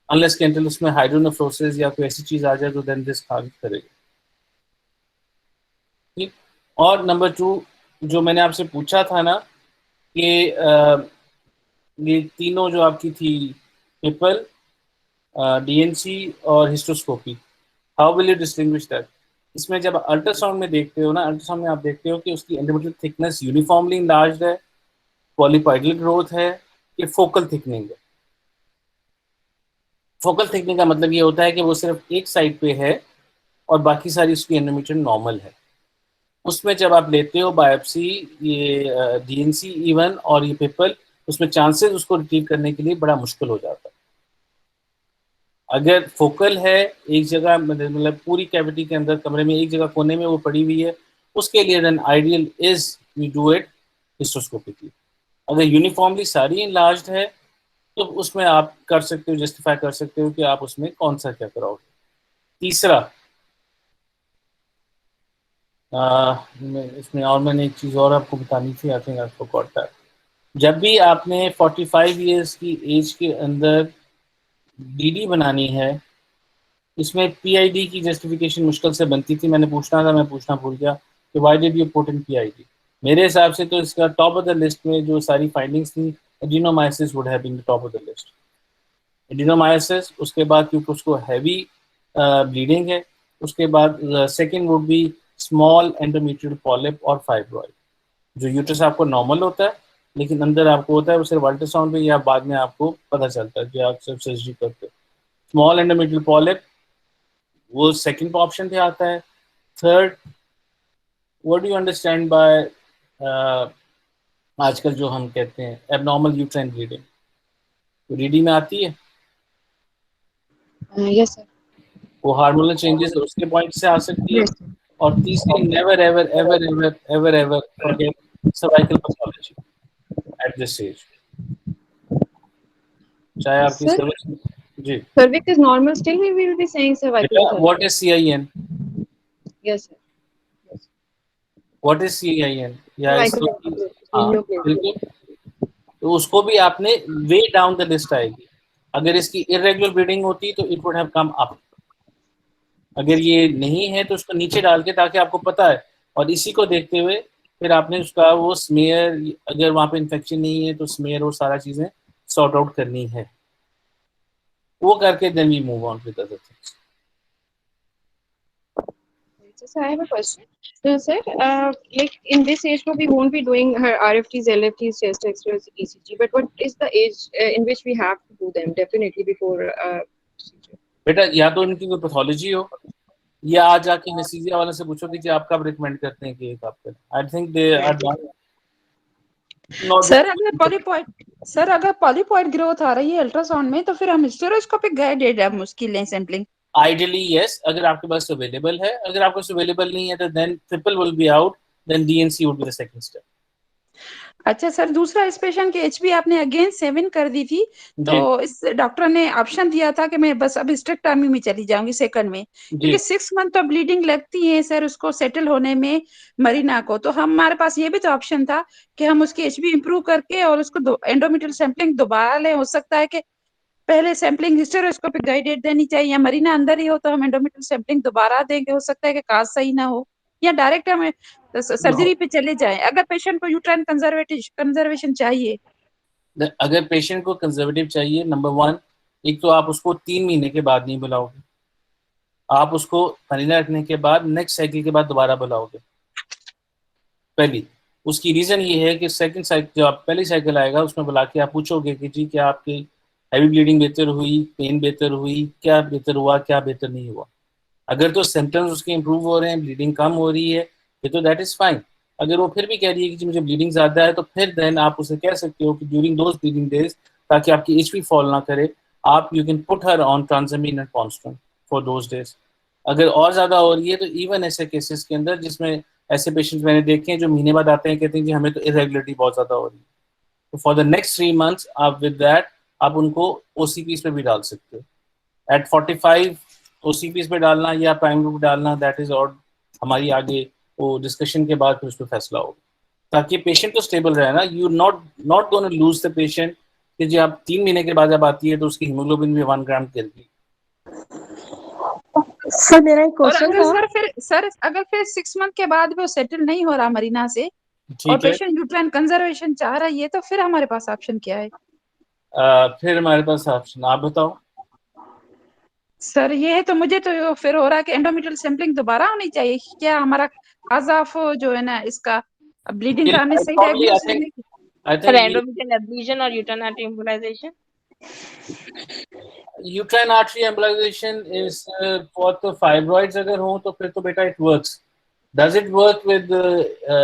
अनलेस कैंटल उसमें हाइड्रोनेफ्रोसिस या कोई ऐसी चीज आ जाए तो देन दिस खारिज करेगा। ठीक। और नंबर 2 जो मैंने आपसे पूछा था ना कि ये तीनों जो आपकी थी, पिपल, DNC और hysteroscopy, how will you distinguish that? इसमें जब अल्ट्रासाउंड में देखते हो ना, अल्ट्रासाउंड में आप देखते हो कि उसकी एंडोमेट्रियल थिकनेस यूनिफॉर्मली इनलार्ज्ड है, पॉलीपॉइडल ग्रोथ है, कि फोकल थिकनिंग है। फोकल थिकनिंग का मतलब ये होता है कि वो सिर्फ एक साइड पे है और बाकी सारी उसकी एंडोमेट्रियल नॉर्मल है। उसमें जब आप लेते हो बायोप्सी, ये DNC इवन और ये पिपल, उसमें चांसेस उसको रिट्रीव करने के लिए बड़ा मुश्किल हो जाता है। अगर फोकल है एक जगह, मतलब पूरी कैविटी के अंदर कमरे में एक जगह कोने में वो पड़ी हुई है, उसके लिए then ideal is we do it hysteroscopically. अगर यूनिफॉर्मली सारी इनलार्ज्ड है तो उसमें आप कर सकते हो, जस्टिफाई कर सकते हो कि आप उसमें कौन सा क्या कराओगे। तीसरा, इसमें और मैंने एक चीज़ और आपको बतानी थी, I think I forgot that. जब भी आपने 45 ईयर्स की एज के अंदर DD बनानी है, इसमें PID की जस्टिफिकेशन मुश्किल से बनती थी, मैंने पूछना था, मैं पूछना भूल गया कि why did you put in PID। मेरे हिसाब से तो इसका टॉप ऑफ द लिस्ट में जो सारी फाइंडिंग्स थी, adenomyosis would have been the top of the list. Adenomyosis, उसके बाद क्योंकि उसको हैवी ब्लीडिंग है, उसके बाद second would be small endometrial polyp और फाइब्रॉइड। जो यूट्रस आपको नॉर्मल होता है लेकिन अंदर आपको होता है वो सिर्फ अल्ट्रासाउंड में या बाद में आपको पता चलता है कि आप सिर्फ सर्जरी करते हो। स्मॉल एंडोमेट्रियल पॉलिप वो सेकंड ऑप्शन पे आता है। Third, what do you understand by आजकल जो हम कहते हैं एबनॉर्मल यूट्राइन ब्लीडिंग, रीडिंग में आती है? Yes, sir. वो हार्मोनल चेंजेस उसके पॉइंट से आ सकती है। Yes, sir. और तीसरी, never ever ever ever ever ever forget cervical pathology at this stage, चाहे आपकी Sir, सर्विस जी। cervix is normal, still we will be saying cervical pathology. What is CIN? Yes, sir. Yes. What is CIN? या Cervical इसको pathology. हाँ बिल्कुल, तो उसको भी आपने वे डाउन द लिस्ट आएगी। अगर इसकी इरेगुलर ब्लीडिंग होती तो it would have come up, अगर ये नहीं है तो उसको नीचे डाल के, ताकि आपको पता है। और इसी को देखते हुए फिर आपने उसका वो स्मेयर, अगर वहाँ पे इन्फेक्शन नहीं है तो स्मेयर और सारा चीज़ें सॉर्ट आउट करनी है, वो करके then we move on with other things. So I have a question. So, sir, like in this age group, we won't be doing her RFTs, LFTs, chest X-rays, ECG. But what is the age in which we have to do them? Definitely before procedure. बेटा या तो इनकी कोई pathology हो, या आज जाके anaesthesia वाले से पूछो कि आप कब रिकमेंड करते हैं कि एक आप करें। I think they are sir अगर पॉलीपॉइड ग्रोथ आ रही है अल्ट्रासाउंड में, तो फिर हम हिस्टेरोस्कोपिक गाइडेड है मुश्किल है सैंपलिंग। आइडियली यस, अगर आपके पास अवेलेबल है। अगर आपके पास अवेलेबल नहीं है तो then triple will be out, then DNC would be the second step. अच्छा सर, दूसरा इस पेशेंट की एचबी आपने अगेन 7 कर दी थी, तो इस डॉक्टर ने ऑप्शन दिया था कि मैं बस अब स्टेक्टॉमी में चली जाऊंगी सेकंड में, क्योंकि 6 मंथ तो ब्लीडिंग लगती है सर उसको सेटल होने में मरीना को। तो हमारे पास ये भी तो ऑप्शन था कि हम उसकी एचबी इंप्रूव करके और उसको एंडोमेट्रियल सैंपलिंग दोबारा ले। हो सकता है कि पहले सैंपलिंग हिस्टेरोस्कोपिक गाइडेड देनी चाहिए, या मरीना अंदर ही हो तो हम एंडोमेट्रियल सैंपलिंग दोबारा देंगे। हो सकता है कि काज सही ना हो, या डायरेक्ट हम सर्जरी पे चले जाएं अगर पेशेंट को यूट्राइन कंजर्वेशन चाहिए। अगर पेशेंट को कंजर्वेटिव चाहिए, नंबर 1, एक तो आप उसको 3 महीने के बाद नहीं बुलाओगे, आप उसको मरीना रखने के बाद नेक्स्ट साइकिल के बाद दोबारा बुलाओगे। पहली उसकी रीज़न ये है कि सेकंड साइकिल, जो आप पहली साइकिल आएगा उसमें बुला के आप पूछोगे कि जी क्या आपकी हैवी ब्लीडिंग बेहतर हुई, पेन बेहतर हुई, क्या बेहतर हुआ, क्या बेहतर नहीं हुआ। अगर तो सिम्टम्स उसके इंप्रूव हो रहे हैं, ब्लीडिंग कम हो रही है, तो दैट इज़ फाइन। अगर वो फिर भी कह रही है कि जी मुझे ब्लीडिंग ज़्यादा है, तो फिर देन आप उसे कह सकते हो कि ड्यूरिंग दोज ब्लीडिंग डेज, ताकि आपकी एचपी फॉल ना करे, आप you can put her on Transamin and constant for those days. अगर और ज़्यादा हो रही है तो इवन ऐसे केसेस के अंदर, जिसमें ऐसे पेशेंट्स मैंने देखे हैं जो महीने बाद आते हैं, कहते हैं कि हमें तो इरेगुलरिटी बहुत ज़्यादा हो रही है, तो फॉर द नेक्स्ट 3 मंथ्स आप विद दैट आप उनको ओसीपीज पे भी डाल सकते हो। एट 45 ओसीपीज पे डालना या प्राइम ग्रुप डालना, दैट इज और हमारी आगे वो डिस्कशन के बाद फिर उस पर फैसला होगा, ताकि पेशेंट तो स्टेबल रहे ना। You not gonna lose the patient कि जी आप 3 महीने के बाद जब आती है तो उसकी हीमोग्लोबिन भी 1 ग्राम गिर गई। सर मेरा एक क्वेश्चन था। सर अगर फिर 6 मंथ के बाद भी वो सेटल नहीं हो रहा मरीना से, और पेशेंट यूट्राइन कंजर्वेशन चाह रही है, तो फिर हमारे पास ऑप्शन क्या है? फिर हमारे पास ऑप्शन, आप बताओ। सर ये है तो मुझे तो फिर हो रहा है कि एंडोमेट्रियल सैंपलिंग दोबारा होनी चाहिए। क्या हमारा काज ऑफ जो है ना इसका ब्लीडिंग का हमें सही डायग्नोसिस नहीं? सर एंडोमेट्रियल एब्लेशन और uterine artery embolisation. Uterine artery embolisation is for the fibroids अगर हो तो फिर तो बेटा it works. Does it work with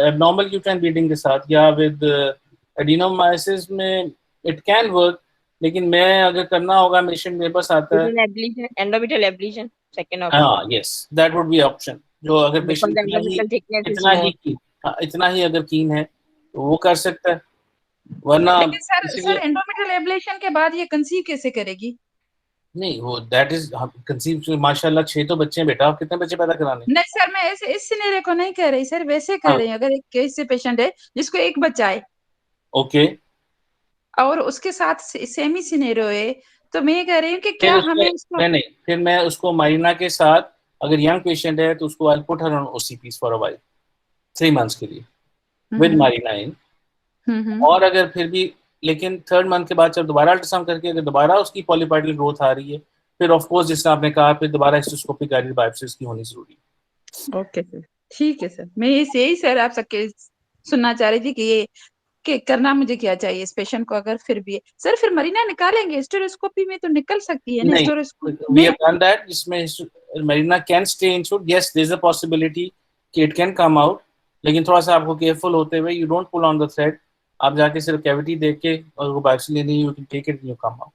abnormal uterine bleeding के साथ या विद एडिनोमाइसिस में? इट कैन वर्क, लेकिन मैं अगर करना होगा, पेशेंट मेरे पास आता है एंडोमेट्रियल एब्लेशन सेकंड ऑप्शन। हाँ yes, that would be option. जो अगर पेशेंट इतना ही अगर कीन है तो वो कर सकता है, वरना सर एंडोमेट्रियल एब्लेशन के बाद ये कंसीव कैसे करेगी? नहीं, वो दैट इज कंसीव माशाल्लाह 6 तो बच्चे हैं बेटा, आप कितने बच्चे पैदा कराने? नहीं सर, मैं ऐसे इस सिनेरियो को नहीं कह रही सर, वैसे कह रही हूँ अगर एक केस से पेशेंट है जिसको एक बच्चा है, ओके, और उसके साथ सेमी सिनेरियो है, तो मैं ये कह रही हूँ कि क्या हमें उसको नहीं, फिर मैं उसको मरीना के साथ, अगर यंग पेशेंट है तो उसको I put her on OCPs for a while 3 months के लिए विद मरीना इन। और अगर फिर भी, लेकिन 3rd मंथ के बाद जब दोबारा अल्ट्रासाउंड करके अगर दोबारा उसकी पॉलीपाइडल ग्रोथ आ रही है, फिर ऑफ कोर्स जिसने आपने कहा फिर दोबारा हिस्टोस्कोपिक गाइडेड बायोप्सी की होनी जरूरी है। ओके सर, ठीक है सर, मैं यही सर आप सबके सुनना चाह रही थी कि ये कि करना मुझे क्या चाहिए इस पेशेंट को अगर फिर भी है। सर फिर मरीना निकालेंगे, हिस्टेरोस्कोपी में तो निकल सकती है ना नहीं, हिस्टेरोस्कोपी we में? have done that. जिसमें Mirena can stay in situ, yes there is a possibility कि इट कैन कम आउट, लेकिन थोड़ा सा आपको केयरफुल होते हुए, you don't pull on the thread. आप जाके सिर्फ कैविटी देख के और वो बायोप्सी लेनी, you can take it, you come out.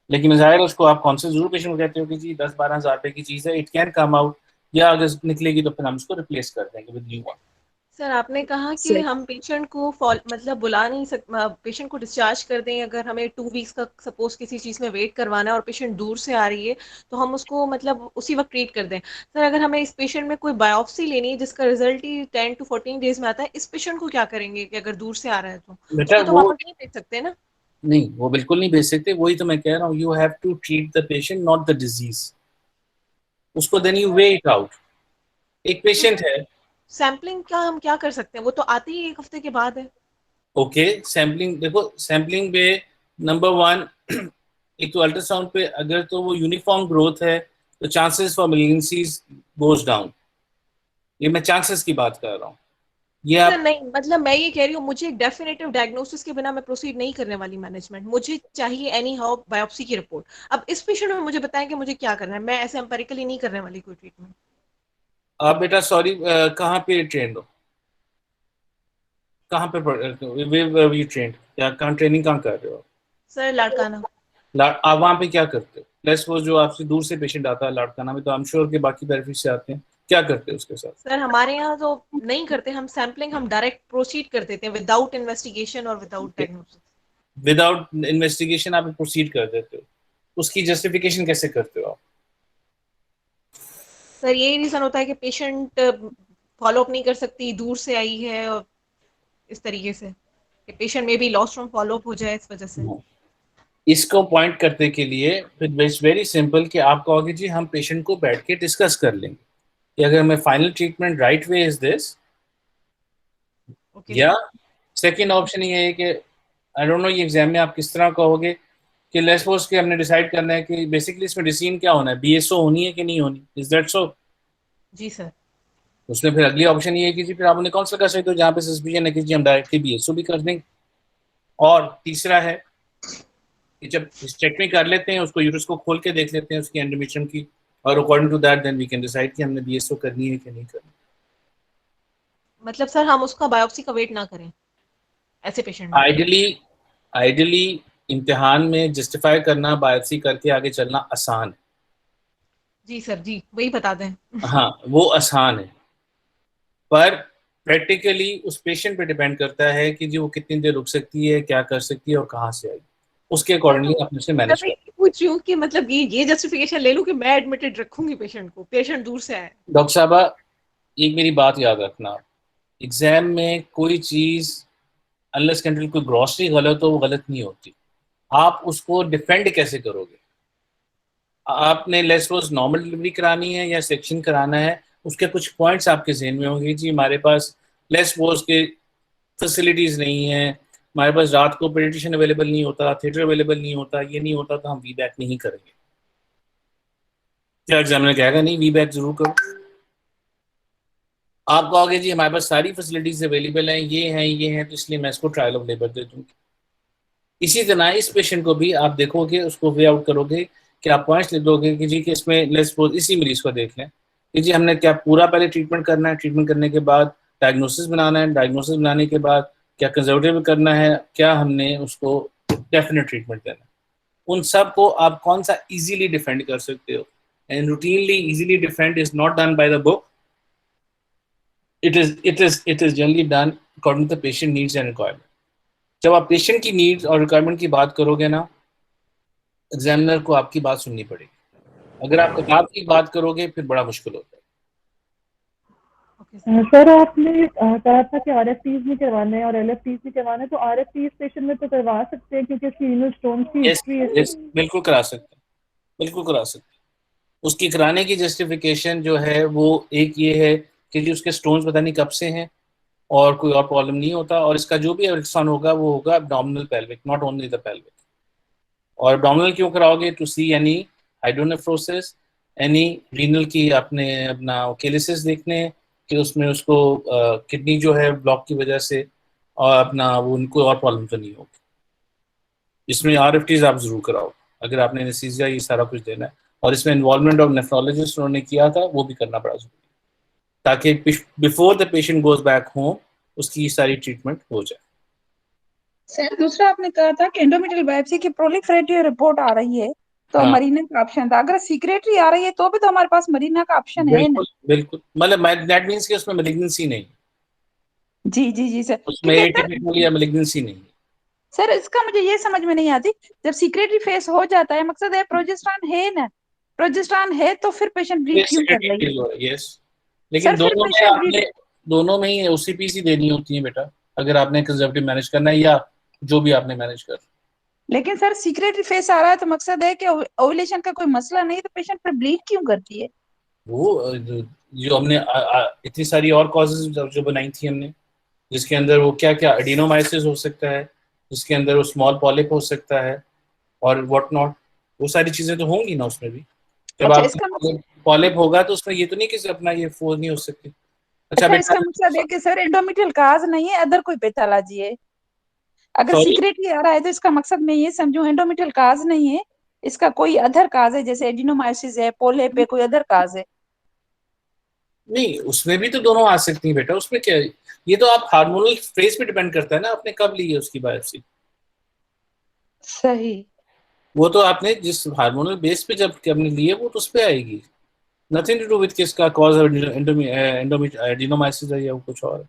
लेकिन जाहिर है उसको आप कौन से जरूर पेशेंट को कहते हो कि जी 10-12 हज़ार रुपए की चीज़ है, इट कैन कम आउट, या अगर निकलेगी तो फिर हम उसको रिप्लेस कर देंगे विद न्यू वन। सर आपने कहा कि सर हम पेशेंट को मतलब बुला नहीं सकते, पेशेंट को डिस्चार्ज कर दें अगर हमें 2 वीक्स का सपोज किसी चीज़ में वेट करवाना है और पेशेंट दूर से आ रही है तो हम उसको मतलब उसी वक्त ट्रीट कर दें। सर अगर हमें इस पेशेंट में कोई बायोप्सी लेनी है जिसका रिजल्ट ही 10 to 14 डेज में आता है, इस पेशेंट को क्या करेंगे कि अगर दूर से आ रहा है तो बेटा उसको तो वो वापस नहीं भेज सकते ना? नहीं, वो बिल्कुल नहीं भेज सकते, वही तो मैं कह रहा हूँ, you have to treat the patient not the disease, उसको then you weigh it out. एक पेशेंट है, सैम्पलिंग का हम क्या कर सकते हैं, वो तो आते ही 1 हफ्ते के बाद है। ओके, सैम्पलिंग देखो, सैम्पलिंग पे नंबर 1 एक तो अल्ट्रासाउंड पे अगर तो वो यूनिफॉर्म ग्रोथ है तो chances for malignancies goes down, ये मैं चांसेस की बात कर रहा हूँ। ये सर आप नहीं, मतलब मैं ये कह रही हूँ मुझे एक डेफिनेटिव डायग्नोसिस के बिना मैं प्रोसीड नहीं करने वाली मैनेजमेंट, मुझे चाहिए एनी हाउ बायोप्सी की रिपोर्ट। अब इस पेशेंट में मुझे बताएं कि मुझे क्या करना है, मैं ऐसे एम्पेरिकली नहीं करने वाली कोई ट्रीटमेंट। आप बेटा सॉरी कहाँ पे ट्रेंड हो, कहाँ पे ट्रेंड, या कहाँ ट्रेनिंग कहाँ कर रहे हो सर लाड़काना। आप वहाँ पे क्या करते हो? प्लस वो जो आपसे दूर से पेशेंट आता है लाड़काना में, तो आई एम श्योर कि बाकी बेनिफिट से आते हैं, क्या करते हैं उसके साथ? सर हमारे यहाँ तो नहीं करते, हम सैम्पलिंग हम डायरेक्ट प्रोसीड कर देते हैं विदाउट इन्वेस्टिगेशन और विदाउट डायग्नोसिस। विदाउट इन्वेस्टिगेशन आप प्रोसीड कर देते हो, उसकी जस्टिफिकेशन कैसे करते हो आप? सर यही रीजन होता है कि पेशेंट फॉलो अप नहीं कर सकती, दूर से आई है, और इस तरीके से कि पेशेंट में भी लॉस फ्रॉम फॉलो अप हो जाए इस वजह से। इसको पॉइंट करने के लिए फिर इट्स वेरी सिंपल कि आप कहोगे जी हम पेशेंट को बैठ के डिस्कस कर लेंगे कि अगर मैं final treatment right way is this, okay या सेकेंड ऑप्शन ये है कि आई डोंट नो ये एग्जाम में आप किस तरह कहोगे कि लेट्स सपोज कि हमने डिसाइड करना है कि बेसिकली इसमें डिसीजन क्या होना है, बीएसओ होनी है कि नहीं होनी, इज दैट सो? जी सर। उसमें फिर अगली ऑप्शन ये है कि जी फिर आप उन्हें कौन सा कर सकते हो जहाँ पे सस्पिशन है कि जी हम डायरेक्टली बीएसओ भी कर देंगे। और तीसरा है कि जब हिस्टेक्टमी कर लेते हैं, उसको यूट्रस को खोल के देख लेते हैं उसकी एंडोमेट्रियम की, और according to that then we can decide कि हमने बीएसओ करनी है कि नहीं करनी। मतलब सर हम उसका बायोप्सी का वेट ना करें ऐसे पेशेंट में? आइडियली इम्तिहान में जस्टिफाई करना, बायोप्सी करके आगे चलना आसान है। जी सर, जी वही बता दें। हाँ वो आसान है, पर प्रैक्टिकली उस पेशेंट पे डिपेंड करता है कि जी वो कितनी देर रुक सकती है, क्या कर सकती है और कहाँ से आएगी, उसके अकॉर्डिंगली अपने से मैनेज मैं कर। ये पूछ रही हूँ कि मतलब ये जस्टिफिकेशन ले लूं कि मैं एडमिटेड रखूंगी पेशेंट को, पेशेंट दूर से आए। डॉक्टर साहबा एक मेरी बात याद रखना, एग्जाम में कोई चीज़ अनलेस कंट्री कोई ग्रॉसरी गलत हो वो गलत नहीं होती, आप उसको डिफेंड कैसे करोगे? आपने लेट्स सपोज नॉर्मल डिलीवरी करानी है या सेक्शन कराना है, उसके कुछ पॉइंट्स आपके जहन में होंगे, जी हमारे पास लेट्स सपोज के फैसिलिटीज़ नहीं है, हमारे पास रात को पेडिट्रिशियन अवेलेबल नहीं होता, थिएटर अवेलेबल नहीं होता, ये नहीं होता, तो हम वी बैक नहीं करेंगे। क्या एग्जामिनर कहेगा नहीं वी बैक जरूर करो? आप कहोगे जी हमारे पास सारी फैसिलिटीज अवेलेबल हैं, ये हैं, तो इसलिए मैं इसको ट्रायल ऑफ लेबर दे दूंगी। इसी तरह इस पेशेंट को भी आप देखोगे, उसको वे आउट करोगे कि आप पॉइंट्स लिख दोगे कि जी कि इसमें लेट्स सपोज इसी मरीज को देख लें कि जी हमने क्या पूरा पहले ट्रीटमेंट करना है, ट्रीटमेंट करने के बाद डायग्नोसिस बनाना है, डायग्नोसिस बनाने के बाद क्या कंजर्वेटिव करना है, क्या हमने उसको डेफिनेट ट्रीटमेंट देना है, उन सब को आप कौन सा इजीली डिफेंड कर सकते हो। And routinely easily defend is not done by the book, it is generally done according to the patient needs and requirement. जब आप पेशेंट की नीड्स और रिक्वायरमेंट की बात करोगे ना, एग्जामिनर को आपकी बात सुननी पड़ेगी। अगर आप किताब की बात करोगे फिर बड़ा मुश्किल होता है। सर आपने कहा था कि आरएफटीज नहीं करवाने और एलएफटीज नहीं करवाने, तो आरएफटीज पेशेंट में तो करवा सकते हैं क्योंकि उसकी रीनल स्टोन की हिस्ट्री है। yes, बिल्कुल करा सकते हैं, बिल्कुल करा सकते हैं। उसकी कराने की जस्टिफिकेशन जो है वो एक ये है कि जी उसके स्टोन्स पता नहीं कब से हैं और कोई और प्रॉब्लम नहीं होता, और इसका जो भी अल्ट्रासाउंड होगा वो होगा abdominal pelvic, not only the pelvic. और एब्डोमिनल क्यों कराओगे? To see any hydronephrosis, any renal की अपना केलिसिस देखने कि उसमें उसको किडनी जो है ब्लॉक की वजह से और अपना वो उनको और प्रॉब्लम तो नहीं होगी। इसमें RFTs आप जरूर कराओ अगर आपने एनेस्थीसिया ये सारा कुछ देना है, और इसमें इन्वॉल्वमेंट ऑफ नेफ्रोलॉजिस्ट उन्होंने किया था वो भी करना बड़ा जरूरी है, ताकि before the patient goes back home उसकी सारी ट्रीटमेंट हो जाए। सर दूसरा आपने कहा था कि एंडोमेट्रियल बायोप्सी की प्रोलिफरेटिव रिपोर्ट आ रही है तो हाँ। मरीना का ऑप्शन था, अगर सीक्रेटरी आ रही है तो भी तो हमारे पास मरीना का ऑप्शन है ना। बिल्कुल बिल्कुल, मतलब दैट मींस कि उसमें मैलिग्नेंसी नहीं, जी जी जी सर, उसमें क्योंकि एटिपिकल या मैलिग्नेंसी नहीं। सर इसका मुझे ये समझ में नहीं आती, जब सीक्रेटरी फेस हो जाता है, मकसद है प्रोजेस्टेरॉन है ना, प्रोजेस्टेरॉन है तो फिर पेशेंट ब्लीड क्यों कर रही है? यस, लेकिन सर फिर दोनों में पेशेंट आपने ब्लीड, दोनों में ही OCPC देनी होती है बेटा, अगर आपने कंजर्वेटिव मैनेज करना है या जो भी आपने मैनेज कर। लेकिन सर सीक्रेटरी फेस आ रहा है तो मकसद है कि ओवुलेशन का कोई मसला नहीं, तो पेशेंट फिर ब्लीड क्यों करती है? वो जो हमने इतनी सारी और कॉजेज जो बनाई थी हमने, जिसके अंदर वो क्या क्या एडिनोमाइसिस हो सकता है, जिसके अंदर वो स्मॉल पॉलिप हो सकता है और व्हाट नॉट, वो सारी चीजें तो होंगी ना उसमें भी। जब अच्छा, आप इसका पॉलिप होगा तो उसमें ये तो नहीं कि अपना ये फोर्स नहीं हो सकती। अच्छा अच्छा बेटा, इसका मकसद है कि सर एंडोमेट्रियल काज नहीं है, अदर कोई पैथोलॉजी है। अगर सॉरी, सीक्रेटली आ रहा है तो इसका मकसद मैं ये समझूं एंडोमेट्रियल काज नहीं है, इसका कोई अदर काज है, जैसे एडिनोमाइसिस है, पोलिप है, कोई अदर काज है। नहीं उसमें भी तो दोनों आ सकती हैं बेटा, उसमें क्या है? ये तो आप हार्मोनल फेज पे डिपेंड करता है ना, आपने कब ली है उसकी बायोप्सी। सही। वो तो आपने जिस हार्मोनल बेस पे जब आपने ली है वो तो उस पे आएगी, नथिंग टू डू विद किसका कॉज ऑफ एडिनोमाइसिस है या कुछ और।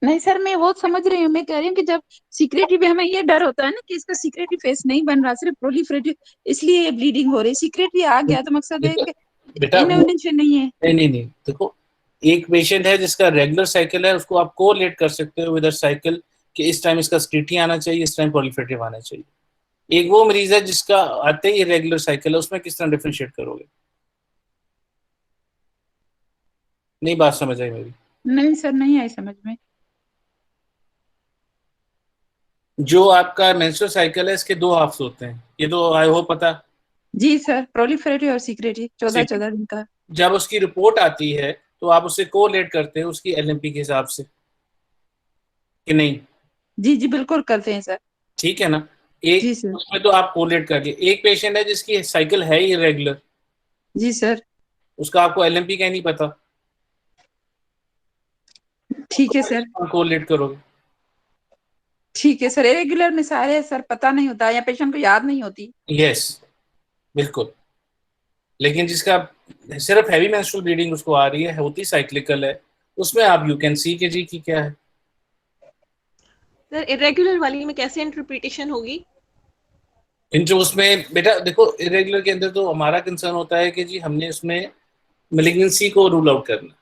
नहीं सर, मैं वो समझ रही हूँ, मैं कह रही हूँ कि जब सीक्रेटरी भी, हमें ये डर होता है ना कि इसका सीक्रेटरी फेस नहीं बन रहा, सिर्फ प्रोलिफरेटिव, इसलिए ये ब्लीडिंग हो रही। सीक्रेटरी आ गया तो मकसद है कि बेटा वो इन्वेंशन नहीं है। नहीं देखो, एक पेशेंट है जिसका रेगुलर साइकिल है, उसको आप कोरिलेट कर सकते हो विद साइकिल कि इस टाइम इसका स्क्रीटी आना चाहिए, इस टाइम प्रोलिफरेटिव आना चाहिए। एक वो मरीज है जिसका आते ही रेगुलर साइकिल है, उसमें किस तरह डिफरेंशिएट करोगे? नहीं बात समझ आई मेरी? नहीं सर, नहीं आई समझ में। जो आपका मेंस्ट्रुअल साइकिल है इसके 2 हाफ्स होते हैं, ये तो आई होप पता। जी सर, प्रोलिफरेटिव और सीक्रेटरी 14-14 दिन का। जब उसकी रिपोर्ट आती है तो आप उससे कोरिलेट करते हैं उसकी LMP के हिसाब से कि नहीं? जी जी बिल्कुल करते हैं सर। ठीक है ना, जी एक सर। उसमें तो आप कोरिलेट कर लिए। एक पेशेंट है जिसकी साइकिल है ही रेगुलर, जी सर। उसका आपको LMP का ही नहीं पता, ठीक है सर। कोरिलेट करोगे? ठीक है सर, इरेगुलर में सारे सर पता नहीं होता या पेशेंट को याद नहीं होती। यस बिल्कुल, लेकिन जिसका सिर्फ हैवी मेंस्ट्रुअल ब्लीडिंग उसको आ रही है, होती साइक्लिकल है, उसमें आप यू कैन सी के जी की क्या है। सर इरेगुलर वाली में कैसे इंटरप्रिटेशन होगी? जो उसमें बेटा देखो, इरेगुलर के अंदर तो हमारा कंसर्न होता है कि जी हमने उसमें मैलिग्नेंसी को रूल आउट करना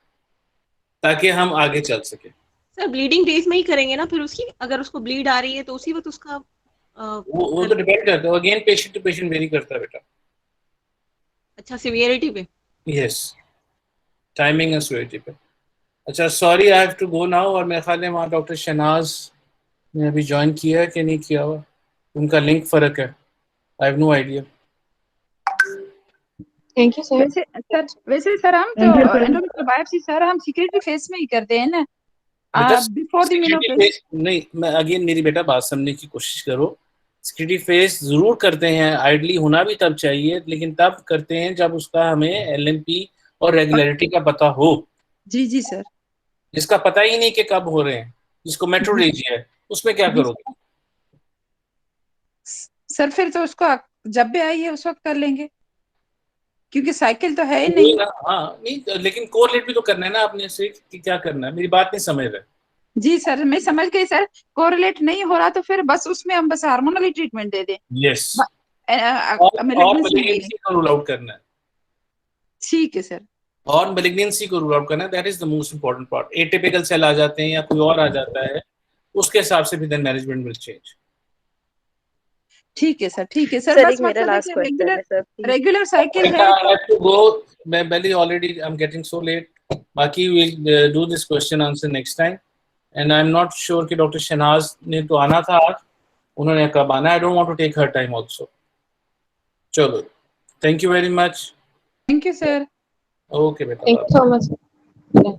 ताकि हम आगे चल सके। सर ब्लीडिंग डेज में ही करेंगे ना फिर उसकी, अगर उसको ब्लीड आ रही है तो उसी वक्त उसका वो तो डिपेंड करता है, again patient to patient vary करता है बेटा। अच्छा, सिवियरिटी पे। यस, टाइमिंग एंड सिवियरिटी पे। अच्छा sorry I have to go now, और मेरे ख्याल है वहाँ डॉक्टर शहनाज ने अभी ज्वाइन किया है कि नहीं किया हुआ, उनका लिंक फर्क है, I have no idea. Thank you, sir. वैसे सर हम तो Thank you, sir. Endometrial biopsy sir हम सीक्रेटरी फेस में ही करते हैं ना, बेटा before the security menopause. phase- नहीं, मैं अगेन मेरी बेटा बात समझने की कोशिश करो। सिक्योरिटी फेस जरूर करते हैं, आइडली होना भी तब चाहिए, लेकिन तब करते हैं जब उसका हमें LMP और रेगुलरिटी का पता हो। जी जी सर। जिसका पता ही नहीं कि कब हो रहे हैं, जिसको मेट्रोरेजिया है, उसमें क्या जी करोगे? सर फिर तो उसको जब भी आई है उस वक्त कर लेंगे, क्योंकि साइकिल तो है ही वही नहीं। ना, हाँ नहीं, लेकिन कोरिलेट भी तो करना है ना आपने से कि क्या करना है, मेरी बात नहीं समझ रहे। जी सर, मैं समझ गई सर, कोरिलेट नहीं हो रहा तो फिर बस उसमें हम बस हार्मोनल ही ट्रीटमेंट दे दें। यस, और मैलिग्नेंसी नहीं है। malignancy को रूल आउट करना है, ठीक है सर। और malignancy को रूल आउट करना है, that is the most important part. Atypical cell आ जाते हैं या कोई और आ जाता है, उसके हिसाब से भी देन मैनेजमेंट विल चेंज। ठीक है सर, ठीक है सर, सर बस एक मेरा मकसद है लास्ट कि क्वेश्चन है regular sir, please. Regular cycle बेटा है आई हैव टू गो, मैं पहले already I am getting so late, बाकी will do this question answer next time. And I am not sure कि डॉक्टर शहनाज ने तो आना था आज, उन्होंने कब आना, I don't want to take her time also. चलो, thank you very much. Thank you sir. Okay बेटा, Thank you so much. Yeah.